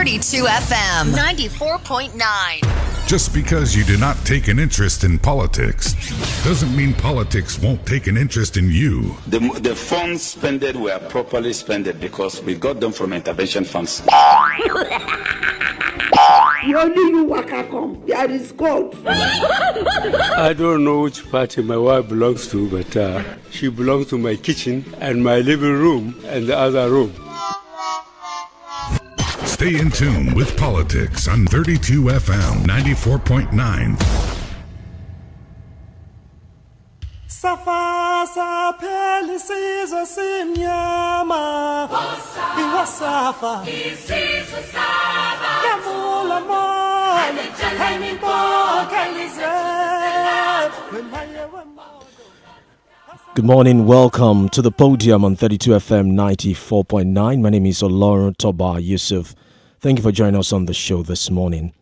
32 FM 94.9. Just because you do not take an interest in politics doesn't mean politics won't take an interest in you. The funds spent were properly spent because we got them from intervention funds. You only you waka come. There is God. I don't know which party my wife belongs to, but she belongs to my kitchen and my living room and the other room. Stay in tune with politics on 32 FM 94.9. Safa sapheli sizwe simnyama iwasafa isizwe saba yavula moya ayimpoka Good morning, welcome to the Podium on 32 FM 94.9. My name is OLORUNTOBA YUSUF. Thank you for joining us on the show this morning.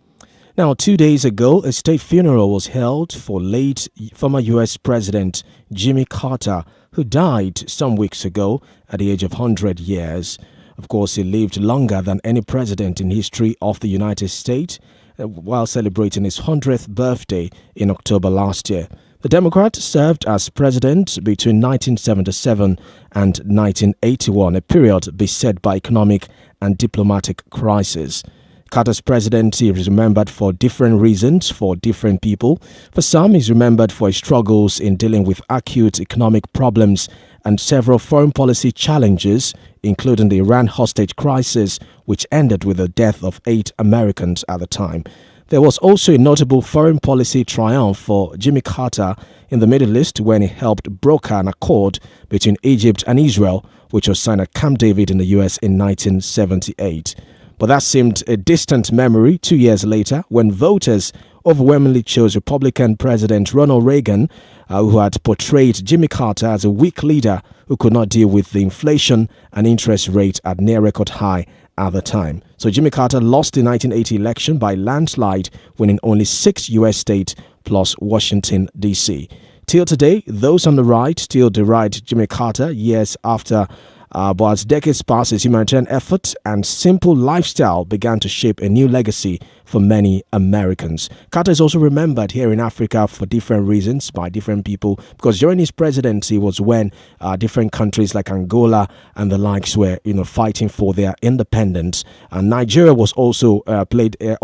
Now, 2 days ago, a state funeral was held for late former U.S. President Jimmy Carter, who died some weeks ago at the age of 100 years. Of course, he lived longer than any president in history of the United States while celebrating his 100th birthday in October last year. The Democrat served as president between 1977 and 1981, a period beset by economic and diplomatic crisis. Carter's presidency is remembered for different reasons for different people. For some, he's remembered for his struggles in dealing with acute economic problems and several foreign policy challenges, including the Iran hostage crisis, which ended with the death of 8 Americans at the time. There was also a notable foreign policy triumph for Jimmy Carter in the Middle East when he helped broker an accord between Egypt and Israel, which was signed at Camp David in the U.S. in 1978. But that seemed a distant memory 2 years later when voters overwhelmingly chose Republican President Ronald Reagan, who had portrayed Jimmy Carter as a weak leader who could not deal with the inflation and interest rate at near record high at the time. So Jimmy Carter lost the 1980 election by landslide, winning only 6 U.S. states plus Washington, D.C. Till today, those on the right still deride Jimmy Carter years after. But as decades passed, his humanitarian effort and simple lifestyle began to shape a new legacy for many Americans. Carter is also remembered here in Africa for different reasons by different people, because during his presidency was when different countries like Angola and the likes were, fighting for their independence. And Nigeria was also played a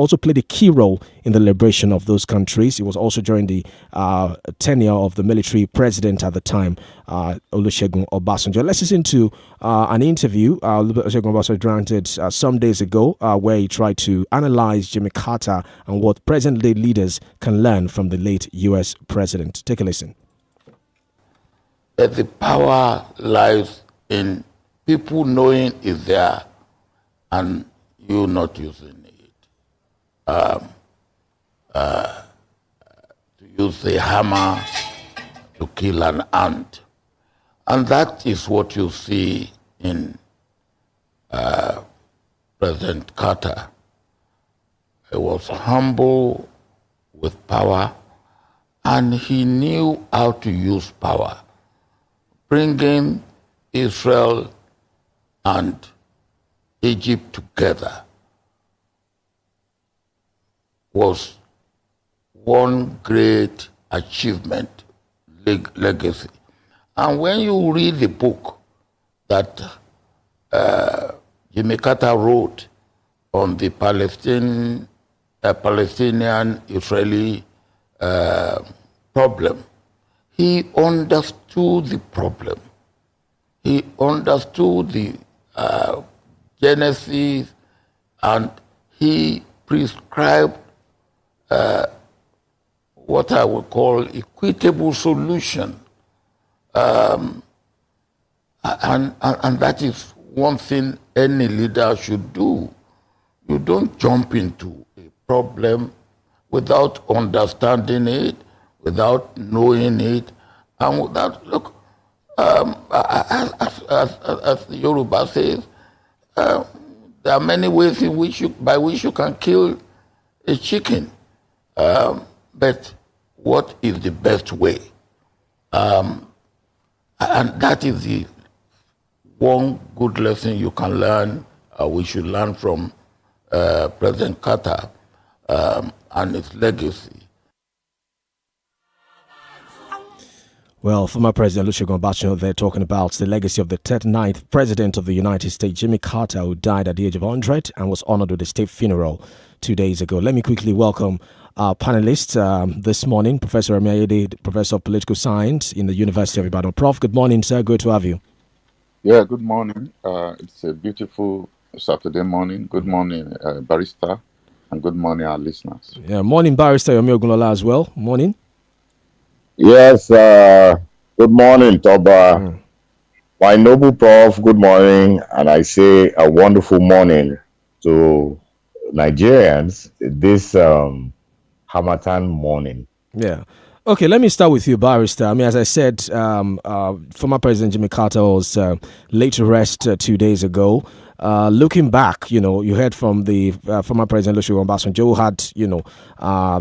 key role in the liberation of those countries. It was also during the tenure of the military president at the time, Olusegun Obasanjo. Let's listen to an interview Olusegun Obasanjo granted some days ago where he tried to analyze Jimmy Carter and what present-day leaders can learn from the late U.S. president. Take a listen. The power lies in people knowing it's there and you not using it. To use a hammer to kill an ant. And that is what you see in President Carter. He was humble with power, and he knew how to use power. Bringing Israel and Egypt together was one great achievement, legacy. And when you read the book that Jimmy Carter wrote on the Palestinian-Israeli problem, he understood the problem. He understood the genesis, and he prescribed what I would call equitable solution. And that is one thing any leader should do. You don't jump into a problem without understanding it, without knowing it, and without, look, as the Yoruba says, there are many ways by which you can kill a chicken. But what is the best way? And that is the one good lesson you can learn, we should learn from President Carter and his legacy. Well, former President Olusegun Obasanjo, they're talking about the legacy of the 39th President of the United States, Jimmy Carter, who died at the age of 100 and was honored with a state funeral 2 days ago. Let me quickly welcome our panelists this morning, Professor Emi, Professor of Political Science in the University of Ibadan. Prof, good morning, sir. Good to have you. Yeah, good morning. It's a beautiful Saturday morning. Good morning, Barrister, and good morning, our listeners. Yeah, morning, Barrister Yomi Ogunlola as well. Morning. Yes, good morning, Toba. My noble prof, good morning, and I say a wonderful morning to Nigerians this Hamatan morning. Yeah. Okay, let me start with you, Barrister. I mean, as I said, former President Jimmy Carter was laid to rest 2 days ago. Looking back, you heard from the former President Olusegun Obasanjo, who had,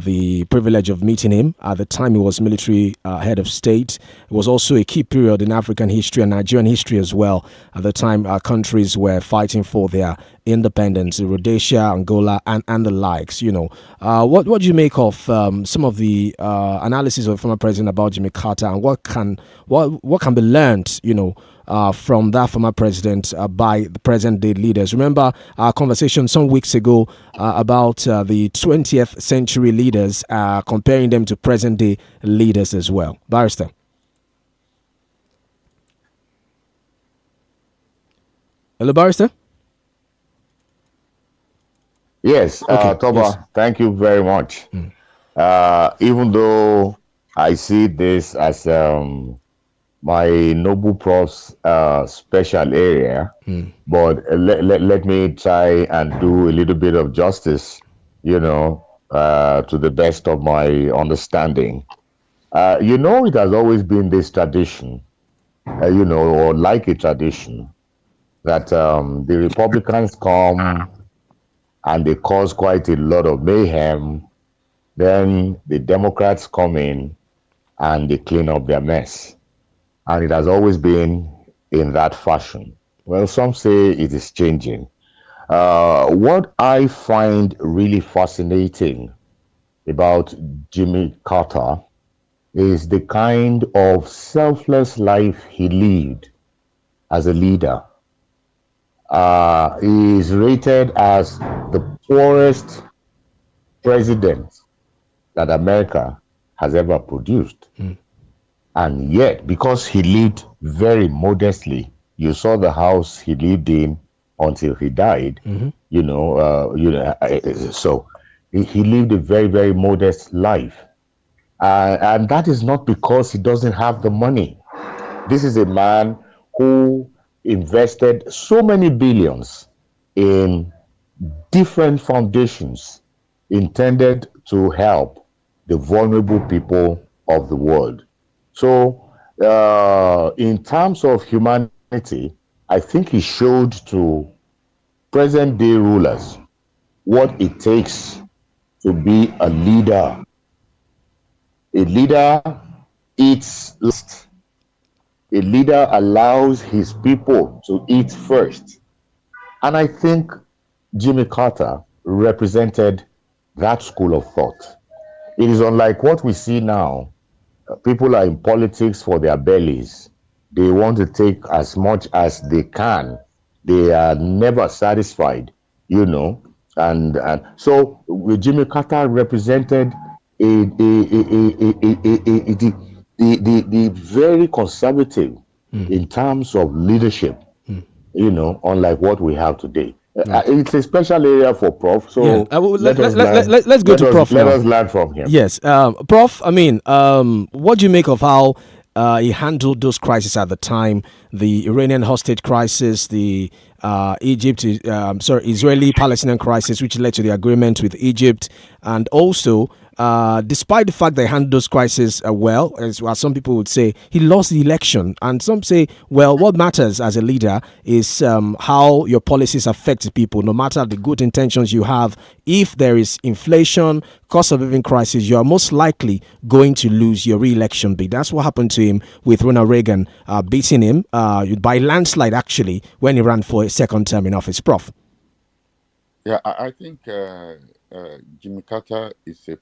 the privilege of meeting him. At the time, he was military head of state. It was also a key period in African history and Nigerian history as well. At the time, our countries were fighting for their independence, Rhodesia, Angola, and the likes. What do you make of some of the analysis of former president about Jimmy Carter, and what can be learned, from that former president by the present day leaders? Remember our conversation some weeks ago about the 20th century leaders, comparing them to present day leaders as well. Barrister. Hello, Barrister. Yes, Okay, Toba, yes. thank you very much. Even though I see this as my noble prof's special area, but let me try and do a little bit of justice, to the best of my understanding. It has always been this tradition, or like a tradition, that the Republicans come and they cause quite a lot of mayhem. Then the Democrats come in and they clean up their mess. And it has always been in that fashion. Well, some say it is changing. What I find really fascinating about Jimmy Carter is the kind of selfless life he lived as a leader. He is rated as the poorest president that America has ever produced. And yet, because he lived very modestly, you saw the house he lived in until he died. So he lived a very, very modest life. And that is not because he doesn't have the money. This is a man who invested so many billions in different foundations intended to help the vulnerable people of the world. So, in terms of humanity, I think he showed to present day rulers what it takes to be a leader. A leader eats last. A leader allows his people to eat first. And I think Jimmy Carter represented that school of thought. It is unlike what we see now. People are in politics for their bellies. They want to take as much as they can. They are never satisfied, And so Jimmy Carter represented the very conservative in terms of leadership, unlike what we have today. It's a special area for Prof. So let's go to Prof. Let us learn from him. Yes, Prof. I mean, what do you make of how he handled those crises at the time? The Iranian hostage crisis, the Israeli-Palestinian crisis, which led to the agreement with Egypt, and also, despite the fact that he handled those crises well, as some people would say, he lost the election. And some say, well, what matters as a leader is how your policies affect people. No matter the good intentions you have, if there is inflation, cost of living crisis, you are most likely going to lose your re-election bid. That's what happened to him with Ronald Reagan beating him by landslide, actually, when he ran for a second term in office. Prof. Yeah, I think Jimmy Carter is a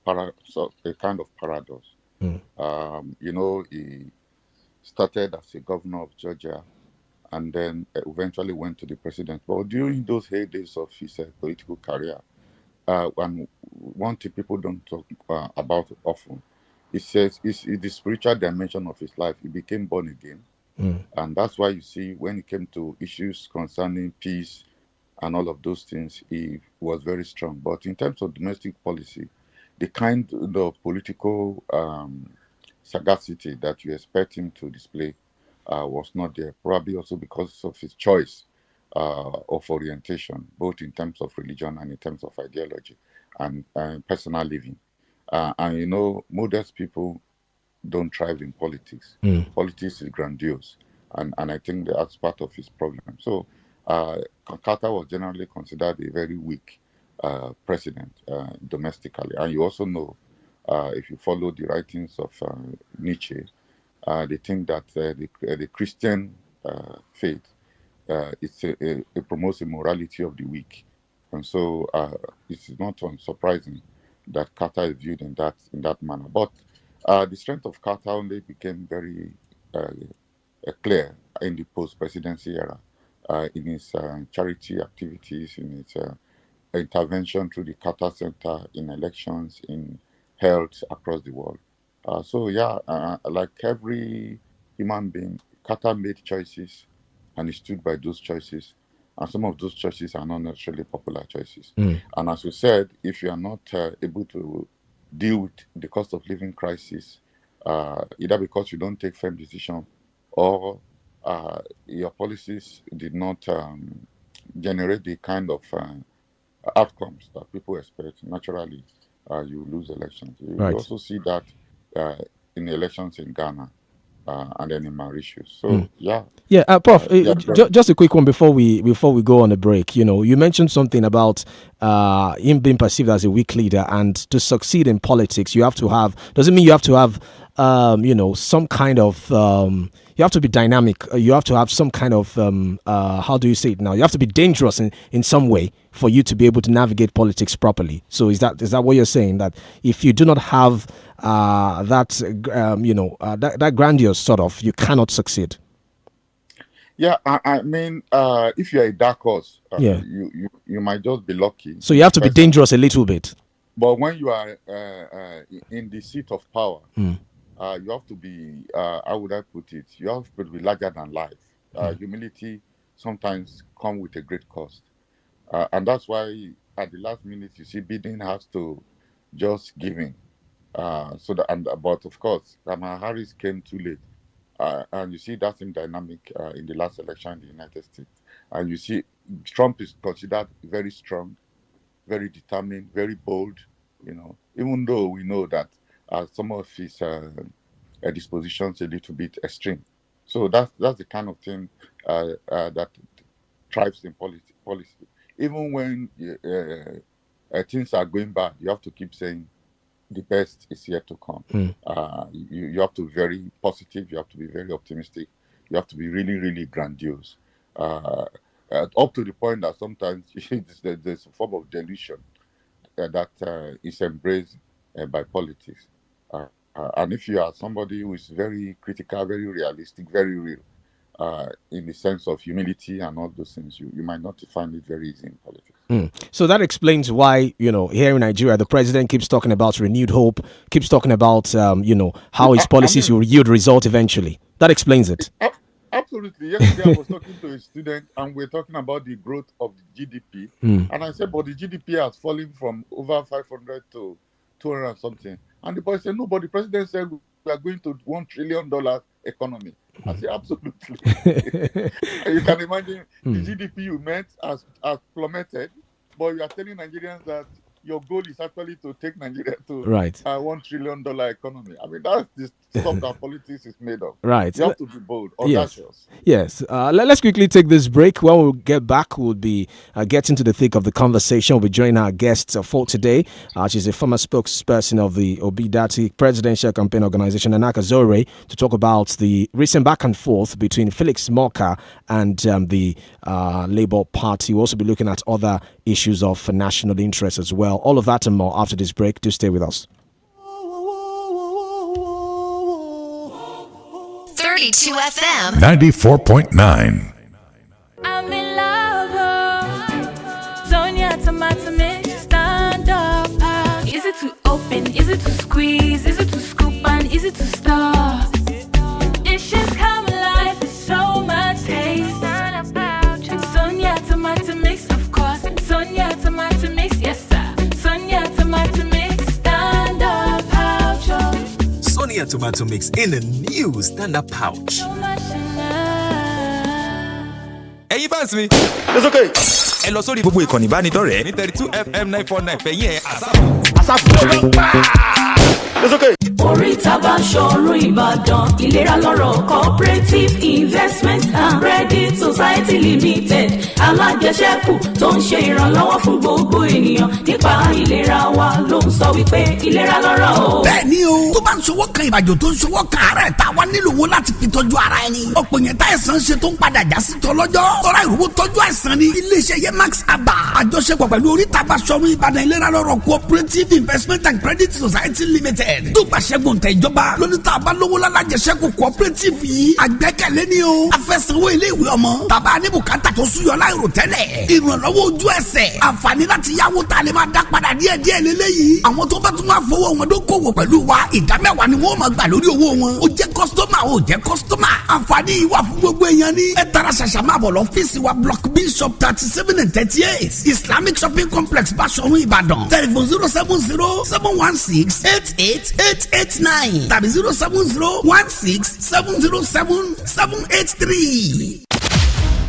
kind of paradox. He started as a governor of Georgia and then eventually went to the president. But during those heydays of his political career, and one thing people don't talk about often, he says it's the spiritual dimension of his life. He became born again. And that's why you see when it came to issues concerning peace and all of those things, he was very strong. But in terms of domestic policy, the kind of political sagacity that you expect him to display was not there, probably also because of his choice of orientation, both in terms of religion and in terms of ideology and personal living. And modest people don't thrive in politics. Politics is grandiose, and I think that's part of his problem. So Carter was generally considered a very weak president domestically. And you also know, if you follow the writings of Nietzsche, they think that the Christian faith it promotes the morality of the weak. And so it's not unsurprising that Carter is viewed in that manner. But the strength of Carter only became very clear in the post-presidency era, in his charity activities, in his intervention through the Carter Center, in elections, in health across the world. Like every human being, Carter made choices and he stood by those choices. And some of those choices are not necessarily popular choices. And as we said, if you are not able to deal with the cost of living crisis, either because you don't take firm decisions or your policies did not generate the kind of outcomes that people expect, naturally you lose elections. You also see that in elections in Ghana and then in Mauritius. So Prof. Just a quick one before we go on a break. You mentioned something about him being perceived as a weak leader, and to succeed in politics, you have to have. Doesn't mean you have to have some kind of. You have to be dynamic. You have to have some kind of. How do you say it now? You have to be dangerous in some way for you to be able to navigate politics properly. So is that what you're saying? That if you do not have that grandiose sort of, you cannot succeed. Yeah, I mean, if you're a dark horse, you might just be lucky. So you have to be dangerous a little bit. But when you are in the seat of power, you have to be, how would I put it? You have to be larger than life. Humility sometimes comes with a great cost. And that's why at the last minute, you see Biden has to just give in. But of course, Kamala Harris came too late. And you see that same dynamic in the last election in the United States. And you see Trump is considered very strong, very determined, very bold, even though we know that some of his dispositions a little bit extreme. So that's the kind of thing that thrives in policy. Even when things are going bad, you have to keep saying the best is yet to come. You have to be very positive. You have to be very optimistic. You have to be really, really grandiose. Up to the point that sometimes there's a form of delusion that is embraced by politics. And if you are somebody who is very critical, very realistic, very real, in the sense of humility and all those things, you might not find it very easy in politics. So that explains why, here in Nigeria, the president keeps talking about renewed hope, keeps talking about, how his policies will yield result eventually. That explains it. Absolutely. Yesterday, I was talking to a student and we're talking about the growth of the GDP. And I said, but the GDP has fallen from over 500 to 200 and something. And the boy said, no, but the president said we are going to $1 trillion economy. I say, absolutely. You can imagine the GDP you meant has plummeted, but you are telling Nigerians that your goal is actually to take Nigeria to $1 trillion economy. I mean, that's the stuff that politics is made of. Right. You have to be bold, audacious. Yes. Let's quickly take this break. When we get back, we'll be getting to the thick of the conversation. We'll be joining our guest for today. She's a former spokesperson of the Obidati Presidential Campaign Organization, Anaka Zore, to talk about the recent back and forth between Felix Morka and the Labour Party. We'll also be looking at other issues of national interest as well. All of that and more after this break. Do stay with us. 32 FM 94.9. I'm in love. Sonia tomato mix, stand up. Is it to open? Is it to squeeze? Is it to scoop? And is it to stir? Dishes come alive with so much taste. Sonia tomato mix, of course. Sonia tomato mix, yes sir. Sonia tomato mix, stand up pouch. Sonia tomato mix in a new stand-up pouch. So much in love. Ẹ̀yin fans mi. It's okay. Ẹ lọ sórí gbogbo ìkànnì ìbánidọ́rẹ̀ẹ́ ní 32 FM 949 fẹ̀yìn ẹ̀ àsáfù. It's okay. Oríta bá ṣọ̀run Ìbàdàn, ìlera lọ́rọ̀ cooperative investment and credit society limited alájẹsẹ́kù tó ń ṣe ìrànlọ́wọ́ fún gbogbo ènìyàn nípa ìlera wa ló ń sọ wípé ìlera lọ́rọ̀ o. Bẹ́ẹ̀ni o, tó bá ń ṣọwọ́ kan ìbàjọ́ tó ń ṣọwọ́ kan àárẹ̀ tá a wá nílò owó láti fi tọ́jú ara ẹni. Ọ̀pọ̀ yẹn tá ẹ̀sán ṣe tó ń padà já sí tọ́lọ́jọ́. Tọ́ra ìrùwò tọ́jú àìsàn ni iléeṣẹ́ Yemax Aba. Àjọṣepọ̀ pẹ̀lú Oríta bá ṣọ̀run Ìbàdàn ìlera lọ́rọ̀ cooperative investment and credit society limited. Tó gbàṣẹ́ gbòǹtẹ̀ ìjọba lóní tá a bá lówó lálájẹsẹ́kù cooperative yìí. Àgbẹ́kẹ̀lé ni o. A fẹ́ sanwó ilé ìwé ọmọ. Tàbá ní bùkátà tó súyọ láìrò tẹ́lẹ̀. Ìrànlọ́wọ́ ojú ẹsẹ̀. Àǹfààní láti yáwó tá a lè máa dá padà díẹ̀díẹ̀ lélẹ́yìí. Àwọn tó bá tún wá fowó wọn dókòwò pẹ̀lú wa ìdámẹ́wàá ni wọ́n máa gbà lórí owó wọn. Ó jẹ́ kọ́sítọ́mà ó jẹ́ kọ́sítọ́mà. Àǹfààní yìí wà fún gbogbo èèyàn ní. Ẹ tara ṣàṣà máa bọ̀ lọ́fíìsì wa block B shop 37 and 38 Islamic shopping complex Basọ̀run Ìbàdàn. Telephone 070-716-88889 tàbí 070-16-707-783.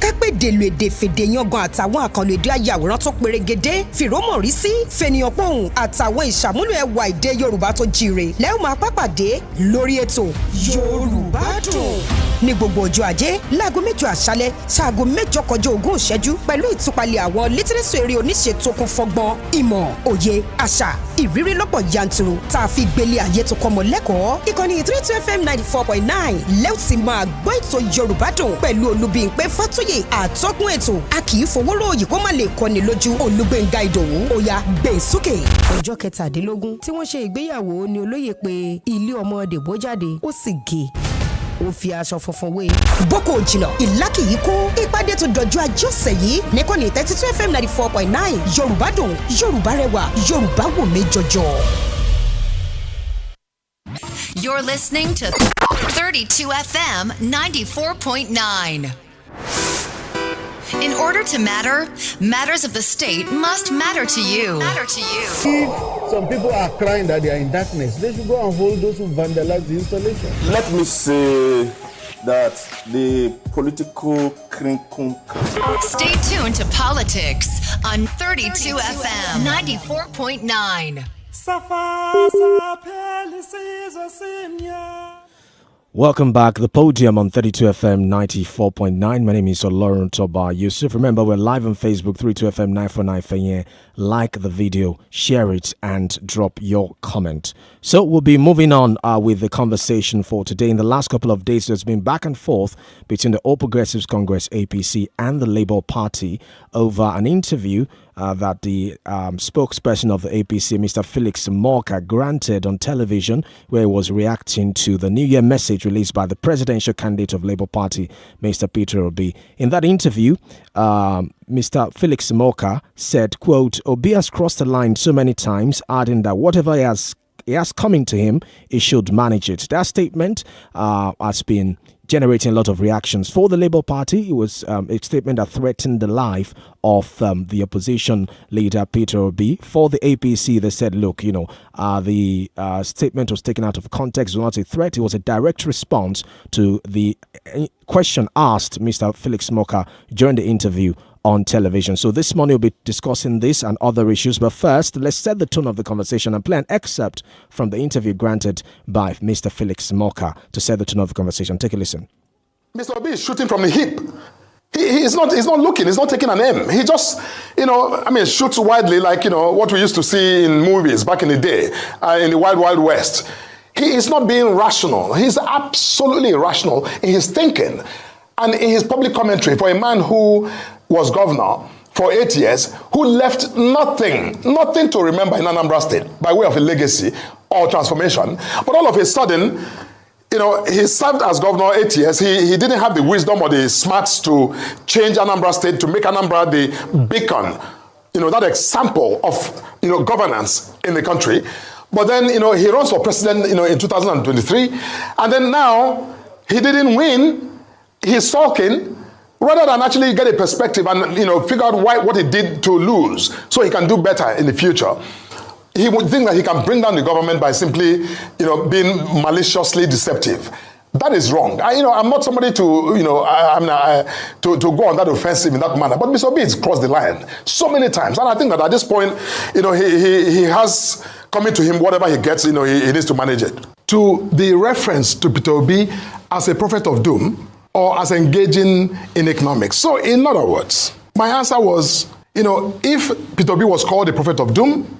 kápẹ́ dèlò èdè fèdè yangan àtàwọn àkànlò èdè ayàwòrán tó perégedé fìrómọ̀rí sí fènìyàn pohùn àtàwọn ìṣàmúlò ẹwà èdè Yorùbá tó jíire lẹ́yìn máa pàpàdé lórí ètò Yorùbá Dùn ní gbogbo ọjọ́ ajé láago 7 àṣálẹ́ ṣaago 8 kọjá 20 ìṣẹ́jú pẹ̀lú ìtúpalẹ̀ àwọn lítírésì eré oníṣe tó kún fọ́gbọ́n ìmọ̀ òye àṣà ìrírí lọ́pọ̀ yanturu tá a fi gbélé ayé tó kọ́mọ lẹ́kọ̀ọ́ ìkànnì 32 FM 94.9 lẹ́wọ̀n ti máa gbọ́ ètò Yorùbá Dùn pẹ̀lú Olúbímpé Fátóyè àtọ́kùn ètò a kì í fowó ròyìn kó má lè kọ́ni lójú Olúgbénga Ìdòwú òya gbé sókè. ọjọ́ 17 tí wọ́n ṣe ìgbéyàwó ni olóyè pé ilé ọmọ Dèbó jáde ó sì gé ó fi aṣọ funfun wé. boko jìnnà ìlà kì í kó ìpàdé tó dọjú ajé ọ̀sẹ̀ yìí nìkànnì 32 FM 94.9 Yorùbá Dùn Yorùbá rẹwà Yorùbá wò mí jọjọ. You're listening to 32 FM 94.9. In order to matter, matters of the state must matter to you. If some people are crying that they are in darkness, they should go and hold those who vandalize the installation. Let me say that the political crinkle. Stay tuned to politics on 32 FM 94.9. Welcome back. The Podium on 32 FM 94.9. My name is OLORUNTOBA YUSUF. Remember, we're live on Facebook, 32 FM 949 Fenye. Like the video, share it, and drop your comment. So we'll be moving on with the conversation for today. In the last couple of days, there's been back and forth between the All Progressives Congress, APC, and the Labour Party over an interview that the spokesperson of the APC, Mr. Felix Morka, granted on television, where he was reacting to the New Year message released by the presidential candidate of Labour Party, Mr. Peter Obi. In that interview, Mr. Felix Morka said, quote, Obi has crossed the line so many times, adding that whatever he has coming to him, he should manage it. That statement has been generating a lot of reactions. For the Labour Party, it was a statement that threatened the life of the opposition leader, Peter Obi. For the APC, they said, look, the statement was taken out of context. It was not a threat. It was a direct response to the question asked Mr. Felix Morka during the interview on television. So this morning we'll be discussing this and other issues. But first, let's set the tone of the conversation and play an excerpt from the interview granted by Mr. Felix Morka to set the tone of the conversation. Take a listen. Mr. Obi is shooting from the hip. He's not looking, he's not taking an aim. He just, shoots widely like, what we used to see in movies back in the day, in the Wild Wild West. He is not being rational. He's absolutely irrational in his thinking and in his public commentary for a man who was governor for 8 years, who left nothing to remember in Anambra State by way of a legacy or transformation. But all of a sudden, he served as governor 8 years. He didn't have the wisdom or the smarts to change Anambra State, to make Anambra the beacon, that example of, governance in the country. But then, he runs for president, in 2023. And then now, he didn't win. He's sulking. Rather than actually get a perspective and, figure out what he did to lose so he can do better in the future. He would think that he can bring down the government by simply, being maliciously deceptive. That is wrong. I'm not somebody to, to go on that offensive in that manner. But Mr. Obi has crossed the line so many times. And I think that at this point, he has coming to him whatever he gets, he needs to manage it. To the reference to Peter Obi as a prophet of doom, or as engaging in economics. So in other words, my answer was, if Peter Obi was called a prophet of doom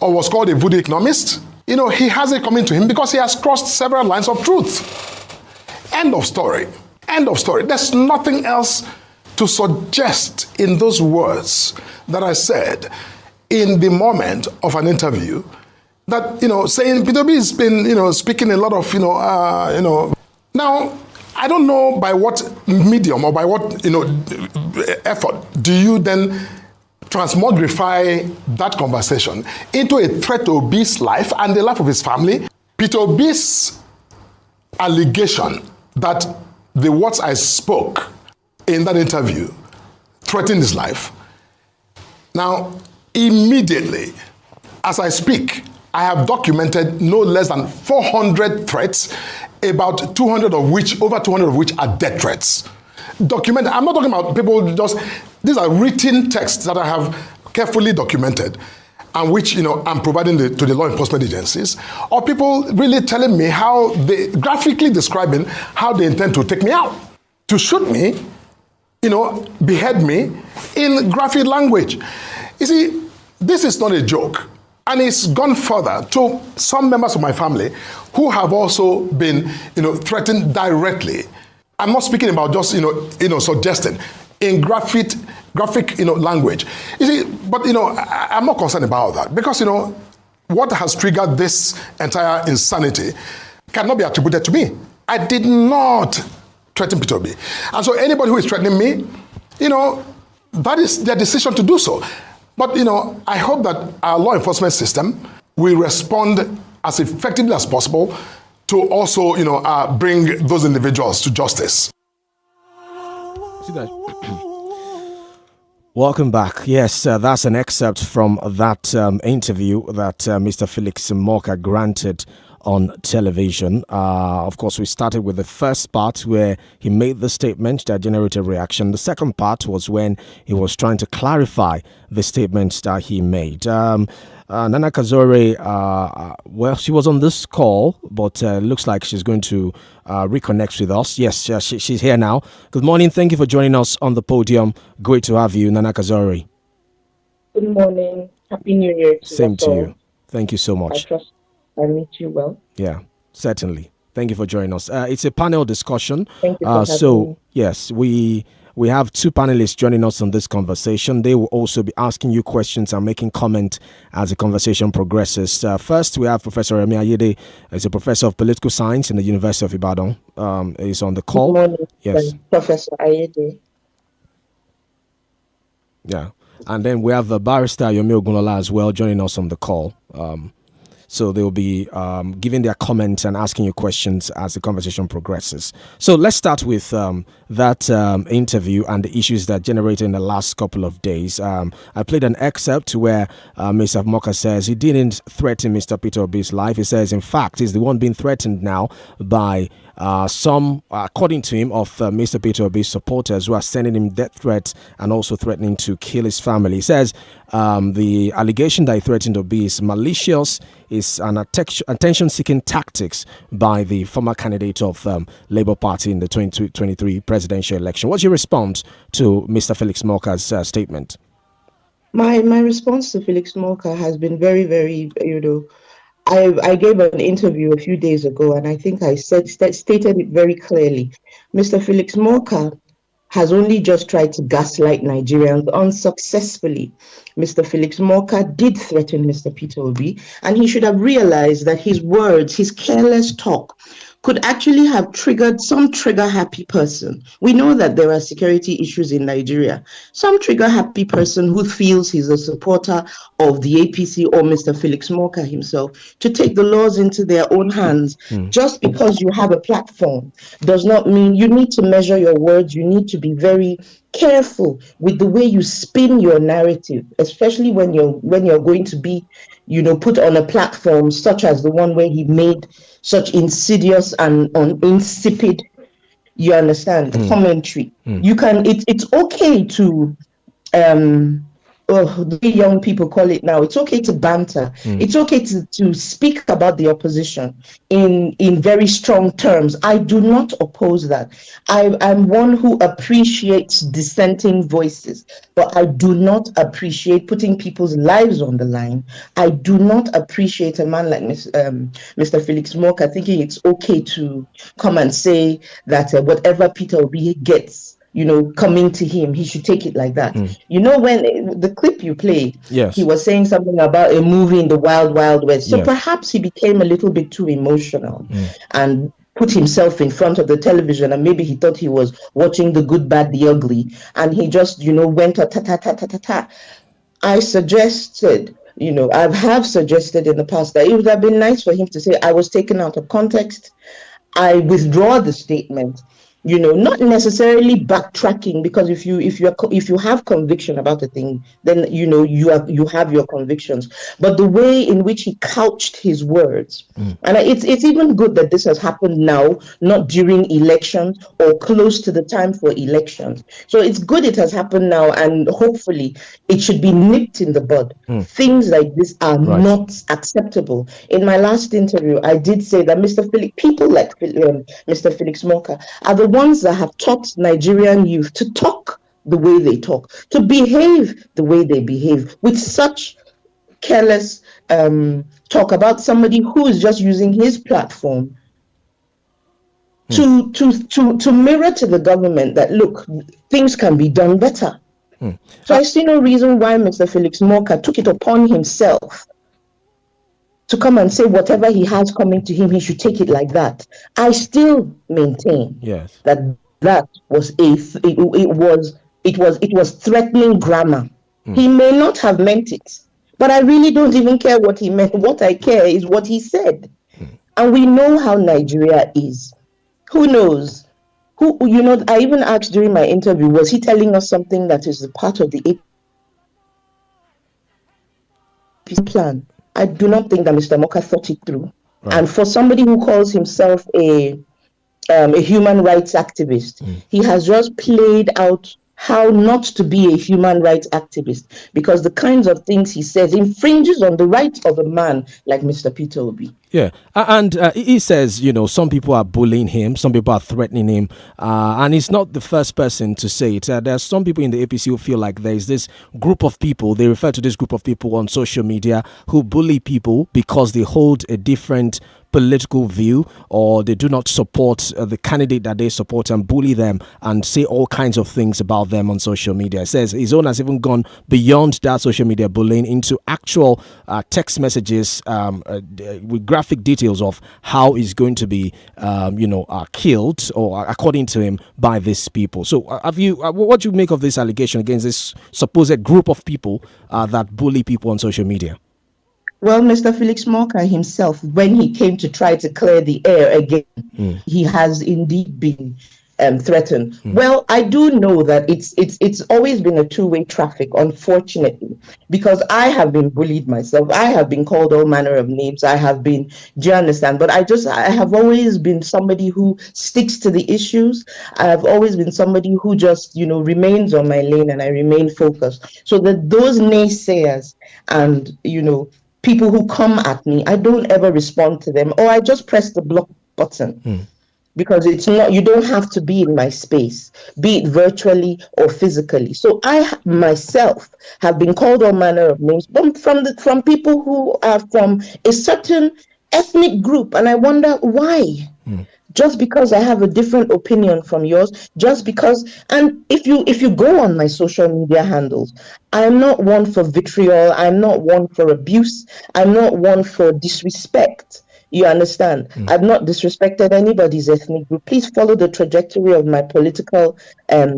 or was called a voodoo economist, he has it coming to him because he has crossed several lines of truth. End of story. End of story. There's nothing else to suggest in those words that I said in the moment of an interview that, saying Peter Obi has been, speaking a lot of, now, I don't know by what medium or by what effort do you then transmogrify that conversation into a threat to Obi's life and the life of his family. Peter Obi's allegation that the words I spoke in that interview threatened his life. Now, immediately, as I speak, I have documented no less than 400 threats, about over 200 of which are death threats. Documented. I'm not talking about people these are written texts that I have carefully documented and which, I'm providing to the law enforcement agencies, or people really telling me how they, graphically describing how they intend to take me out, to shoot me, behead me in graphic language. You see, this is not a joke. And it's gone further to some members of my family who have also been, threatened directly. I'm not speaking about just, suggesting in graphic, language. You see, but, I'm not concerned about that because, what has triggered this entire insanity cannot be attributed to me. I did not threaten Peter Obi. And so anybody who is threatening me, that is their decision to do so. But, I hope that our law enforcement system will respond as effectively as possible to also, bring those individuals to justice. See that? Welcome back. Yes, that's an excerpt from that interview that Mr. Felix Morka granted on television. Of course, we started with the first part where he made the statement that generated reaction. The second part was when he was trying to clarify the statements that he made. Nana Kazore, well, she was on this call, but looks like she's going to reconnect with us. Yes, she's here now. Good morning. Thank you for joining us on the podium. Great to have you, Nana Kazore. Good morning. Happy New Year. Same to you. Thank you so much. I trust I meet you well. Yeah, certainly. Thank you for joining us. It's a panel discussion. Thank you for having me. Yes, we have two panelists joining us on this conversation. They will also be asking you questions and making comment as the conversation progresses. First, we have Professor Remi Ayede. He's a professor of political science in the University of Ibadan. He's on the call. Good morning, yes, Professor Ayede. Yeah, and then we have Barrister Yomi Ogunlola as well joining us on the call. So they'll be giving their comments and asking you questions as the conversation progresses. So let's start with that interview and the issues that generated in the last couple of days. I played an excerpt where Mr. Morka says he didn't threaten Mr. Peter Obi's life. He says, in fact, he's the one being threatened now by some, according to him, of Mr. Peter Obi's supporters who are sending him death threats and also threatening to kill his family. He says the allegation that he threatened Obi is malicious, is an attention-seeking tactics by the former candidate of Labour Party in the 2023 presidential election. What's your response to Mr. Felix Morka's statement? My response to Felix Morka has been very, very, I gave an interview a few days ago, and I think I stated it very clearly. Mr. Felix Morka has only just tried to gaslight Nigerians unsuccessfully. Mr. Felix Morka did threaten Mr. Peter Obi, and he should have realized that his words, his careless talk, could actually have triggered some trigger-happy person. We know that there are security issues in Nigeria. Some trigger-happy person who feels he's a supporter of the APC or Mr. Felix Morka himself to take the laws into their own hands. Just because you have a platform does not mean you need to measure your words. You need to be very careful with the way you spin your narrative, especially when you're going to be, put on a platform such as the one where he made such insidious and insipid, you understand, commentary. You can, it's okay to, the way young people call it now, it's okay to banter. It's okay to speak about the opposition in very strong terms. I do not oppose that. I'm one who appreciates dissenting voices, but I do not appreciate putting people's lives on the line. I do not appreciate a man like Mr. Felix Morka thinking it's okay to come and say that whatever Peter Obi gets, coming to him, he should take it like that. When the clip you played, yes, he was saying something about a movie in the Wild Wild West. So perhaps he became a little bit too emotional and put himself in front of the television, and maybe he thought he was watching The Good, Bad, the Ugly, and he just, went ta ta ta ta ta ta. I suggested, I have suggested in the past that it would have been nice for him to say, I was taken out of context. I withdraw the statement. Not necessarily backtracking, because if you have conviction about a thing, then you have your convictions. But the way in which he couched his words, and it's even good that this has happened now, not during elections or close to the time for elections. So it's good it has happened now, and hopefully it should be nipped in the bud. Things like this are not acceptable. In my last interview, I did say that people like Mr. Felix Morka are the ones that have taught Nigerian youth to talk the way they talk, to behave the way they behave, with such careless talk about somebody who is just using his platform to mirror to the government that, look, things can be done better. So I see no reason why Mr. Felix Morka took it upon himself to come and say whatever he has coming to him, he should take it like that. I still maintain that was it was threatening grammar. He may not have meant it, but I really don't even care what he meant. What I care is what he said. And we know how Nigeria is. Who knows? I even asked during my interview, was he telling us something that is a part of the APC plan? I do not think that Mr. Morka thought it through. And for somebody who calls himself a human rights activist, he has just played out how not to be a human rights activist, because the kinds of things he says infringes on the rights of a man like Mr. Peter Obi. Yeah, and he says, some people are bullying him, some people are threatening him, and he's not the first person to say it. There are some people in the APC who feel like there is this group of people, they refer to this group of people on social media, who bully people because they hold a different political view, or they do not support the candidate that they support, and bully them and say all kinds of things about them on social media. It says his own has even gone beyond that social media bullying into actual text messages with graphic details of how he's going to be killed, or according to him, by these people. So what do you make of this allegation against this supposed group of people that bully people on social media? Well, Mr. Felix Morka himself, when he came to try to clear the air again, he has indeed been threatened. Well, I do know that it's always been a two-way traffic, unfortunately, because I have been bullied myself. I have been called all manner of names. I have been, do you understand? But I have always been somebody who sticks to the issues. I have always been somebody who just, remains on my lane, and I remain focused. So that those naysayers and, people who come at me, I don't ever respond to them, or I just press the block button. Because it's not, you don't have to be in my space, be it virtually or physically. So I myself have been called all manner of names from people who are from a certain ethnic group, and I wonder why. just because I have a different opinion from yours, just because. And if you go on my social media handles, I'm not one for vitriol, I'm not one for abuse, I'm not one for disrespect. You understand? I've not disrespected anybody's ethnic group. Please follow the trajectory of my political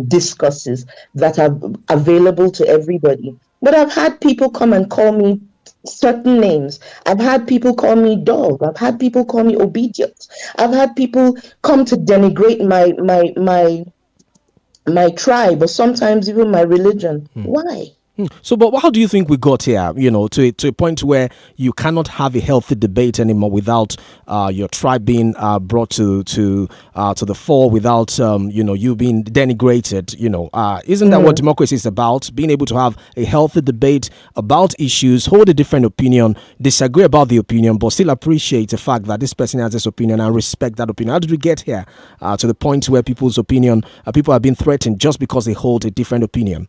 discourses that are available to everybody. But I've had people come and call me certain names. I've had people call me dog. I've had people call me obedient. I've had people come to denigrate my tribe, or sometimes even my religion. Why? So, but how do you think we got here? To a point where you cannot have a healthy debate anymore without your tribe being brought to the fore, without you being denigrated. Isn't that what democracy is about? Being able to have a healthy debate about issues, hold a different opinion, disagree about the opinion, but still appreciate the fact that this person has this opinion and respect that opinion. How did we get here to the point where people's opinion, people are being threatened just because they hold a different opinion?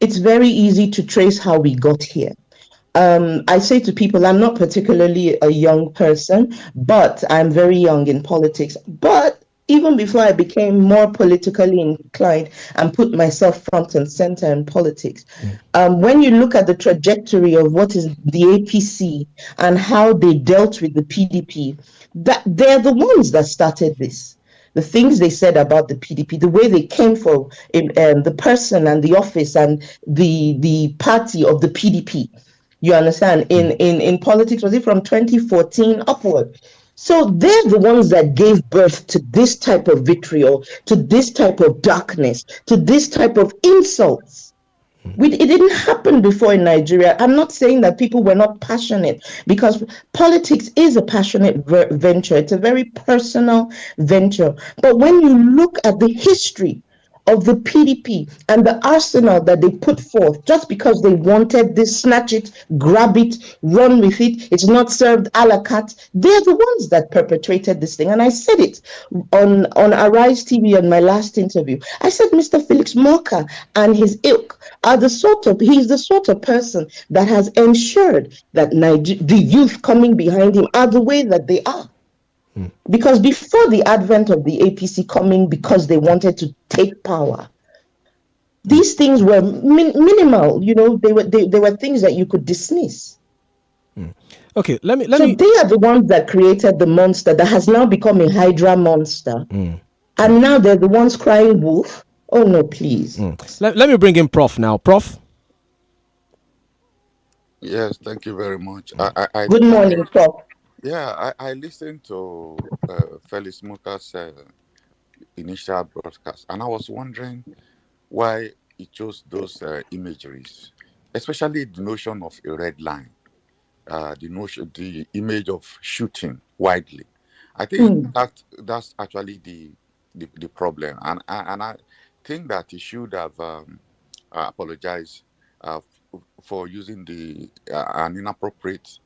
It's very easy to trace how we got here. I say to people, I'm not particularly a young person, but I'm very young in politics. But even before I became more politically inclined and put myself front and center in politics, when you look at the trajectory of what is the APC and how they dealt with the PDP, that they're the ones that started this. The things they said about the PDP, the way they came for the person and the office and the party of the PDP, you understand, in politics, was it from 2014 upward? So they're the ones that gave birth to this type of vitriol, to this type of darkness, to this type of insults. It didn't happen before in Nigeria. I'm not saying that people were not passionate, because politics is a passionate venture. It's a very personal venture. But when you look at the history of the PDP and the arsenal that they put forth, just because they wanted this, snatch it, grab it, run with it, it's not served a la carte, they're the ones that perpetrated this thing. And I said it on Arise TV on my last interview. I said Mr. Felix Morka and his ilk are he's the sort of person that has ensured that the youth coming behind him are the way that they are. Because before the advent of the APC coming because they wanted to take power, these things were minimal. They were things that you could dismiss. Okay, let me. They are the ones that created the monster that has now become a Hydra monster, and now they're the ones crying wolf. Oh no, please. Let me bring in Prof now. Prof. Yes, thank you very much. Good morning, Prof. Yeah, I listened to Felix Morka's initial broadcast, and I was wondering why he chose those imageries, especially the notion of a red line, the image of shooting widely. I think that's actually the problem, and I think that he should have apologized for using an inappropriate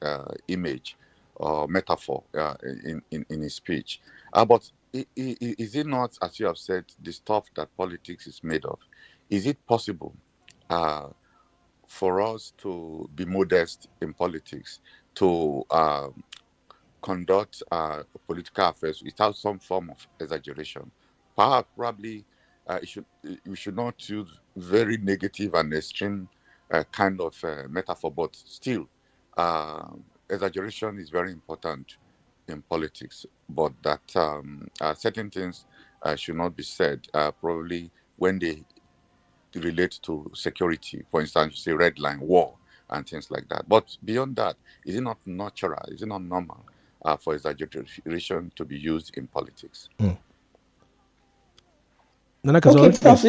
image or metaphor in his speech. But is it not, as you have said, the stuff that politics is made of? Is it possible for us to be modest in politics, to conduct political affairs without some form of exaggeration? Probably we should not use very negative and extreme kind of metaphor, but still exaggeration is very important in politics, but that certain things should not be said, probably when they relate to security. For instance, you say red line, war, and things like that. But beyond that, is it not natural, is it not normal for exaggeration to be used in politics? Okay, Prof,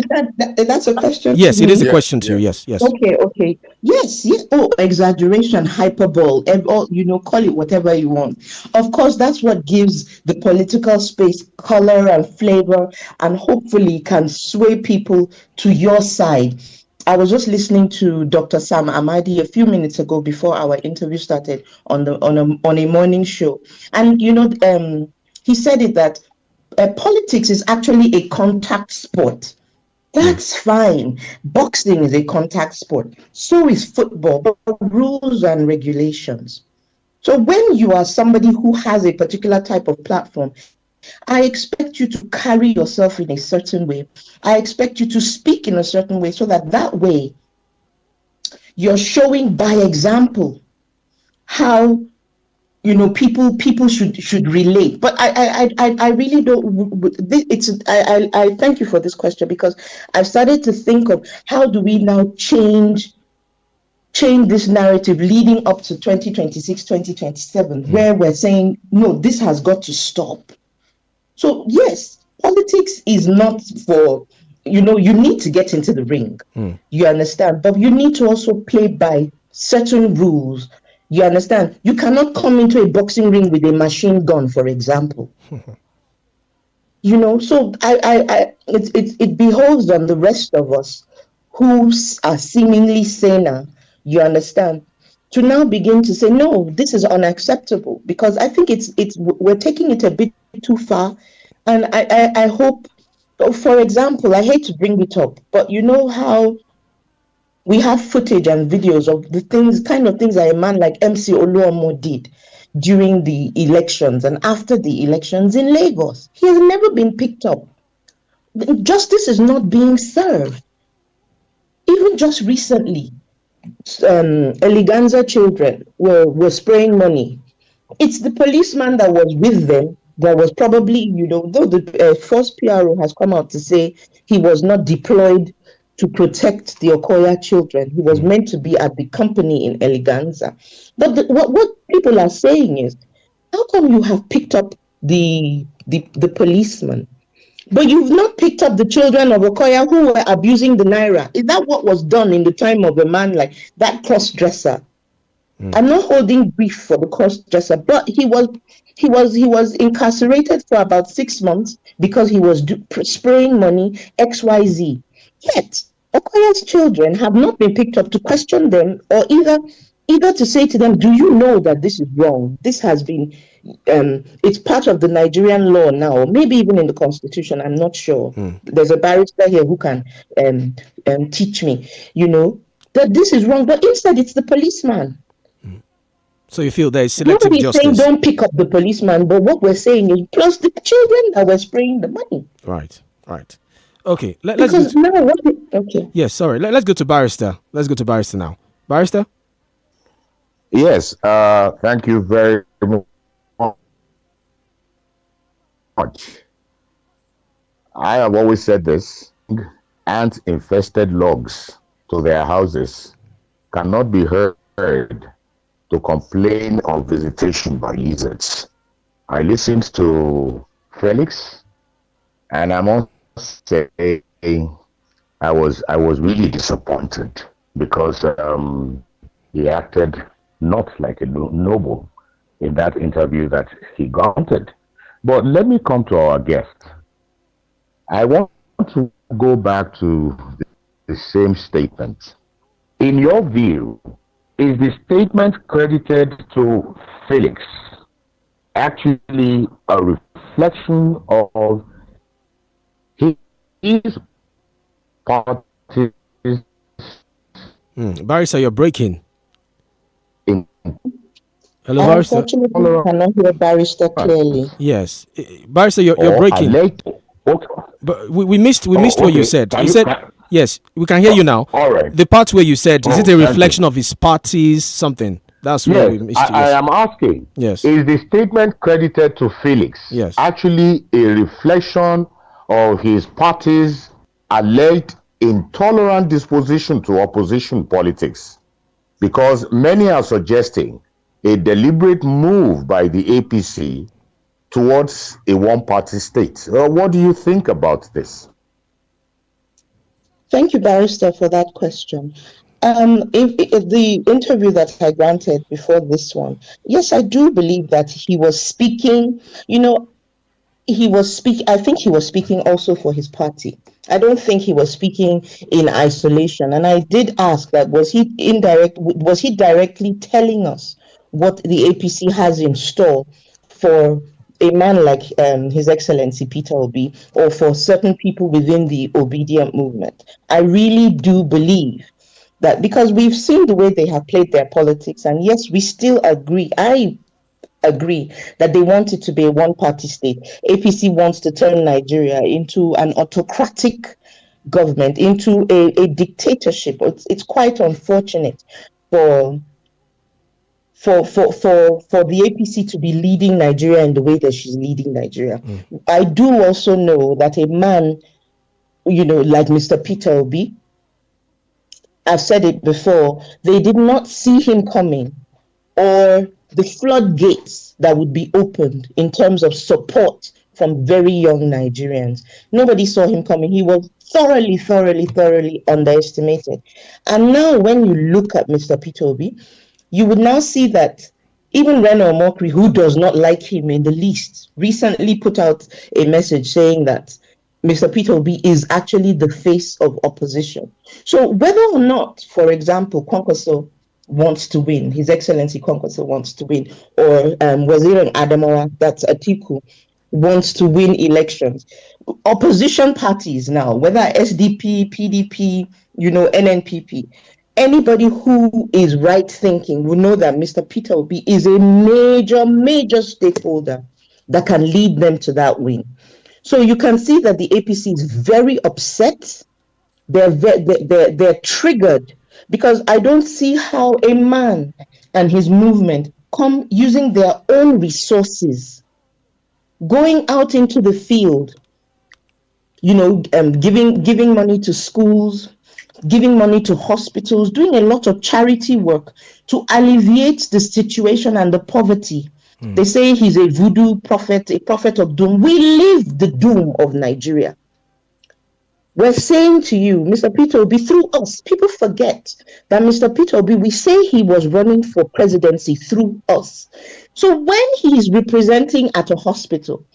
that's a question. Yes, it is a question to you. Yes. Okay. Yes. Oh, exaggeration, hyperbole, call it whatever you want. Of course, that's what gives the political space color and flavor, and hopefully can sway people to your side. I was just listening to Dr. Sam Amadi a few minutes ago before our interview started on a morning show, and he said it that politics is actually a contact sport. That's fine. Boxing is a contact sport. So is football, but rules and regulations. So when you are somebody who has a particular type of platform, I expect you to carry yourself in a certain way. I expect you to speak in a certain way so that way you're showing by example how people should relate. But I really don't. I thank you for this question, because I've started to think of how do we now change this narrative leading up to 2026, 2027, where we're saying, no, this has got to stop. So yes, politics is not for, you need to get into the ring. You understand? But you need to also play by certain rules. You understand? You cannot come into a boxing ring with a machine gun, for example. So it behoves on the rest of us who are seemingly saner, you understand, to now begin to say, no, this is unacceptable, because I think we're taking it a bit too far. And I hope, for example, I hate to bring it up, but you know how we have footage and videos of the kind of things that a man like MC Oluomo did during the elections and after the elections in Lagos. He has never been picked up. Justice is not being served. Even just recently, Eleganza children were spraying money. It's the policeman that was with them that was probably, though the first PRO has come out to say he was not deployed to protect the Okoya children. He was meant to be at the company in Eleganza. But what people are saying is, how come you have picked up the policeman, but you've not picked up the children of Okoya who were abusing the Naira? Is that what was done in the time of a man like that cross-dresser? I'm not holding grief for the cross-dresser, but he was incarcerated for about 6 months because he was spraying money, XYZ. Yet, Okoya's children have not been picked up to question them, or either to say to them, do you know that this is wrong? This has been, it's part of the Nigerian law now, maybe even in the constitution, I'm not sure. There's a barrister here who can teach me, that this is wrong, but instead it's the policeman. So you feel there is selective Nobody's justice? Saying don't pick up the policeman, but what we're saying is plus the children that were spraying the money. Right. Okay. Okay. Yes, sorry. Let's go to Barrister. Let's go to Barrister now. Barrister? Yes. Thank you very much. I have always said this: ant-infested logs to their houses cannot be heard to complain of visitation by lizards. I listened to Felix, and I must say I was really disappointed, because he acted not like a noble in that interview that he granted. But let me come to our guest. I want to go back to the same statement. In your view, is the statement credited to Felix actually a reflection of his party's... Barrister, you're breaking. Hello, Barrister. Unfortunately, I cannot hear Barrister clearly. Yes, Barrister, you're breaking. But we missed what you said. You said... Yes, we can hear you now. All right. The part where you said, is it a reflection of his party's something? That's where we missed you. I am asking. Yes. Is the statement credited to Felix actually a reflection of his party's alleged intolerant disposition to opposition politics? Because many are suggesting a deliberate move by the APC towards a one-party state. What do you think about this? Thank you, Barrister, for that question. If the interview that I granted before this one, yes, I do believe that he was speaking, I think he was speaking also for his party. I don't think he was speaking in isolation. And I did ask that, was he directly telling us what the APC has in store for a man like His Excellency Peter Obi, or for certain people within the obedient movement? I really do believe that, because we've seen the way they have played their politics, and yes, we still agree. I agree that they want it to be a one-party state. APC wants to turn Nigeria into an autocratic government, into a dictatorship. It's quite unfortunate for the APC to be leading Nigeria in the way that she's leading Nigeria. I do also know that a man, like Mr. Peter Obi, I've said it before, they did not see him coming, or the floodgates that would be opened in terms of support from very young Nigerians. Nobody saw him coming. He was thoroughly underestimated. And now when you look at Mr. Peter Obi, you would now see that even Reno Omokri, who does not like him in the least, recently put out a message saying that Mr. Peter Obi is actually the face of opposition. So whether or not, for example, Kwankwaso wants to win, His Excellency Kwankwaso wants to win, or Wazir Adamawa, that's Atiku, wants to win elections, opposition parties now, whether SDP, PDP, NNPP, anybody who is right thinking will know that Mr. Peter Obi is a major stakeholder that can lead them to that win. So you can see that the APC is very upset. They're triggered, because I don't see how a man and his movement come using their own resources, going out into the field, giving money to schools, giving money to hospitals, doing a lot of charity work to alleviate the situation and the poverty. They say he's a voodoo prophet, a prophet of doom. We live the doom of Nigeria. We're saying to you, Mr. Peter Obi, through us, people forget that Mr. Peter Obi, we say he was running for presidency through us. So when he is representing at a hospital,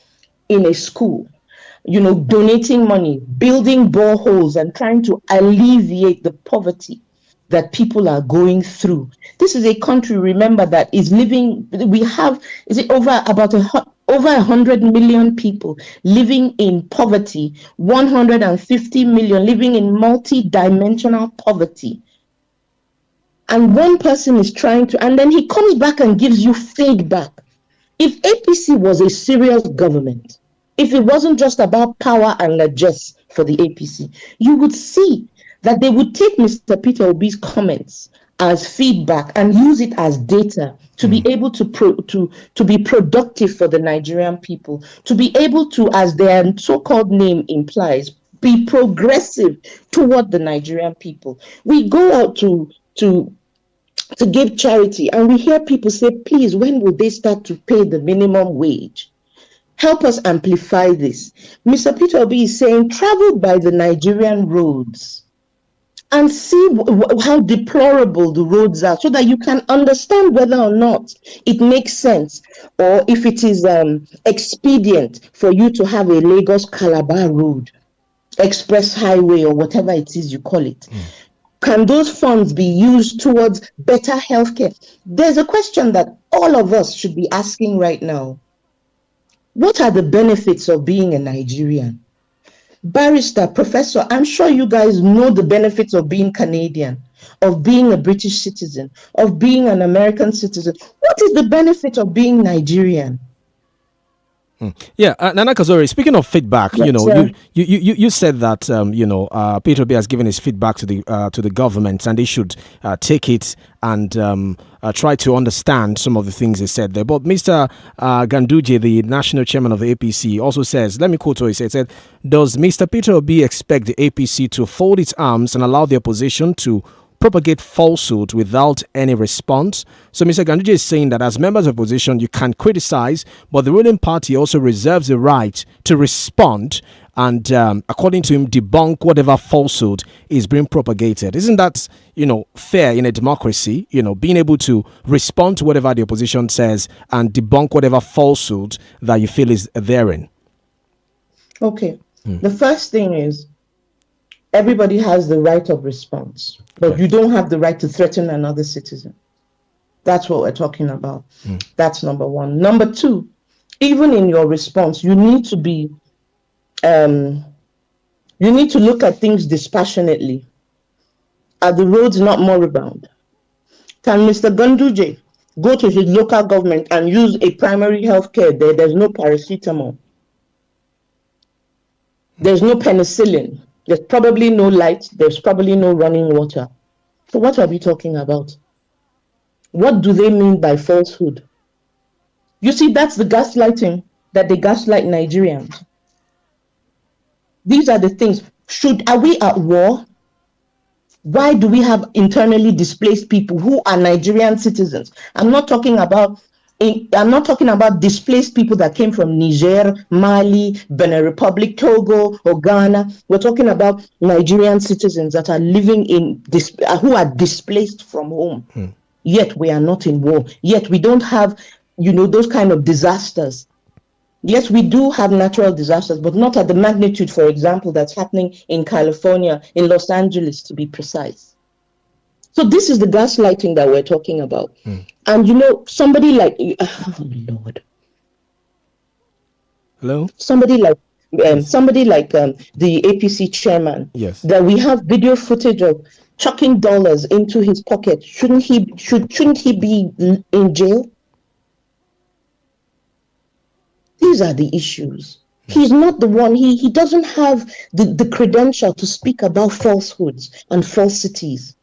in a school, donating money, building boreholes, and trying to alleviate the poverty that people are going through. This is a country, remember, that is living, over 100 million people living in poverty, 150 million living in multi-dimensional poverty. And one person is trying to, and then he comes back and gives you feedback. If APC was a serious government, if it wasn't just about power and largesse for the APC, you would see that they would take Mr. Peter Obi's comments as feedback and use it as data to be able to be productive for the Nigerian people, to be able to, as their so-called name implies, be progressive toward the Nigerian people. We go out to give charity, and we hear people say, please, when will they start to pay the minimum wage? Help us amplify this. Mr. Peter Obi is saying, travel by the Nigerian roads and see how deplorable the roads are, so that you can understand whether or not it makes sense, or if it is expedient for you to have a Lagos-Calabar road, express highway, or whatever it is you call it. Can those funds be used towards better healthcare? There's a question that all of us should be asking right now. What are the benefits of being a Nigerian? Barrister, professor, I'm sure you guys know the benefits of being Canadian, of being a British citizen, of being an American citizen. What is the benefit of being Nigerian? Yeah, Nana Kazori, speaking of feedback, Yes, you said that Peter Obi has given his feedback to the government, and they should take it and try to understand some of the things he said there. But Mr. Ganduje, the national chairman of the APC, also says, let me quote what he said, does Mr. Peter Obi expect the APC to fold its arms and allow the opposition to propagate falsehood without any response? So Mr. Ganduje is saying that as members of opposition, you can criticize, but the ruling party also reserves the right to respond and, according to him, debunk whatever falsehood is being propagated. Isn't that, fair in a democracy, being able to respond to whatever the opposition says and debunk whatever falsehood that you feel is therein? Okay. The first thing is, everybody has the right of response, but you don't have the right to threaten another citizen. That's what we're talking about. That's number one. Number two, even in your response, you need to be, you need to look at things dispassionately. Are the roads not moribund? Can Mr. Ganduje go to his local government and use a primary health care there. There's no paracetamol. There's no penicillin. There's probably no light. There's probably no running water. So what are we talking about? What do they mean by falsehood? You see, that's the gaslighting that they gaslight Nigerians. These are the things. Are we at war? Why do we have internally displaced people who are Nigerian citizens? I'm not talking about displaced people that came from Niger, Mali, Benin Republic, Togo, or Ghana. We're talking about Nigerian citizens that are living who are displaced from home. Yet we are not in war. Yet we don't have, those kind of disasters. Yes, we do have natural disasters, but not at the magnitude, for example, that's happening in California, in Los Angeles, to be precise. So this is the gaslighting that we're talking about. And somebody like, oh Lord. Hello? Somebody like the APC chairman. Yes. That we have video footage of chucking dollars into his pocket. Shouldn't he be in jail? These are the issues. He's not the one. He doesn't have the credential to speak about falsehoods and falsities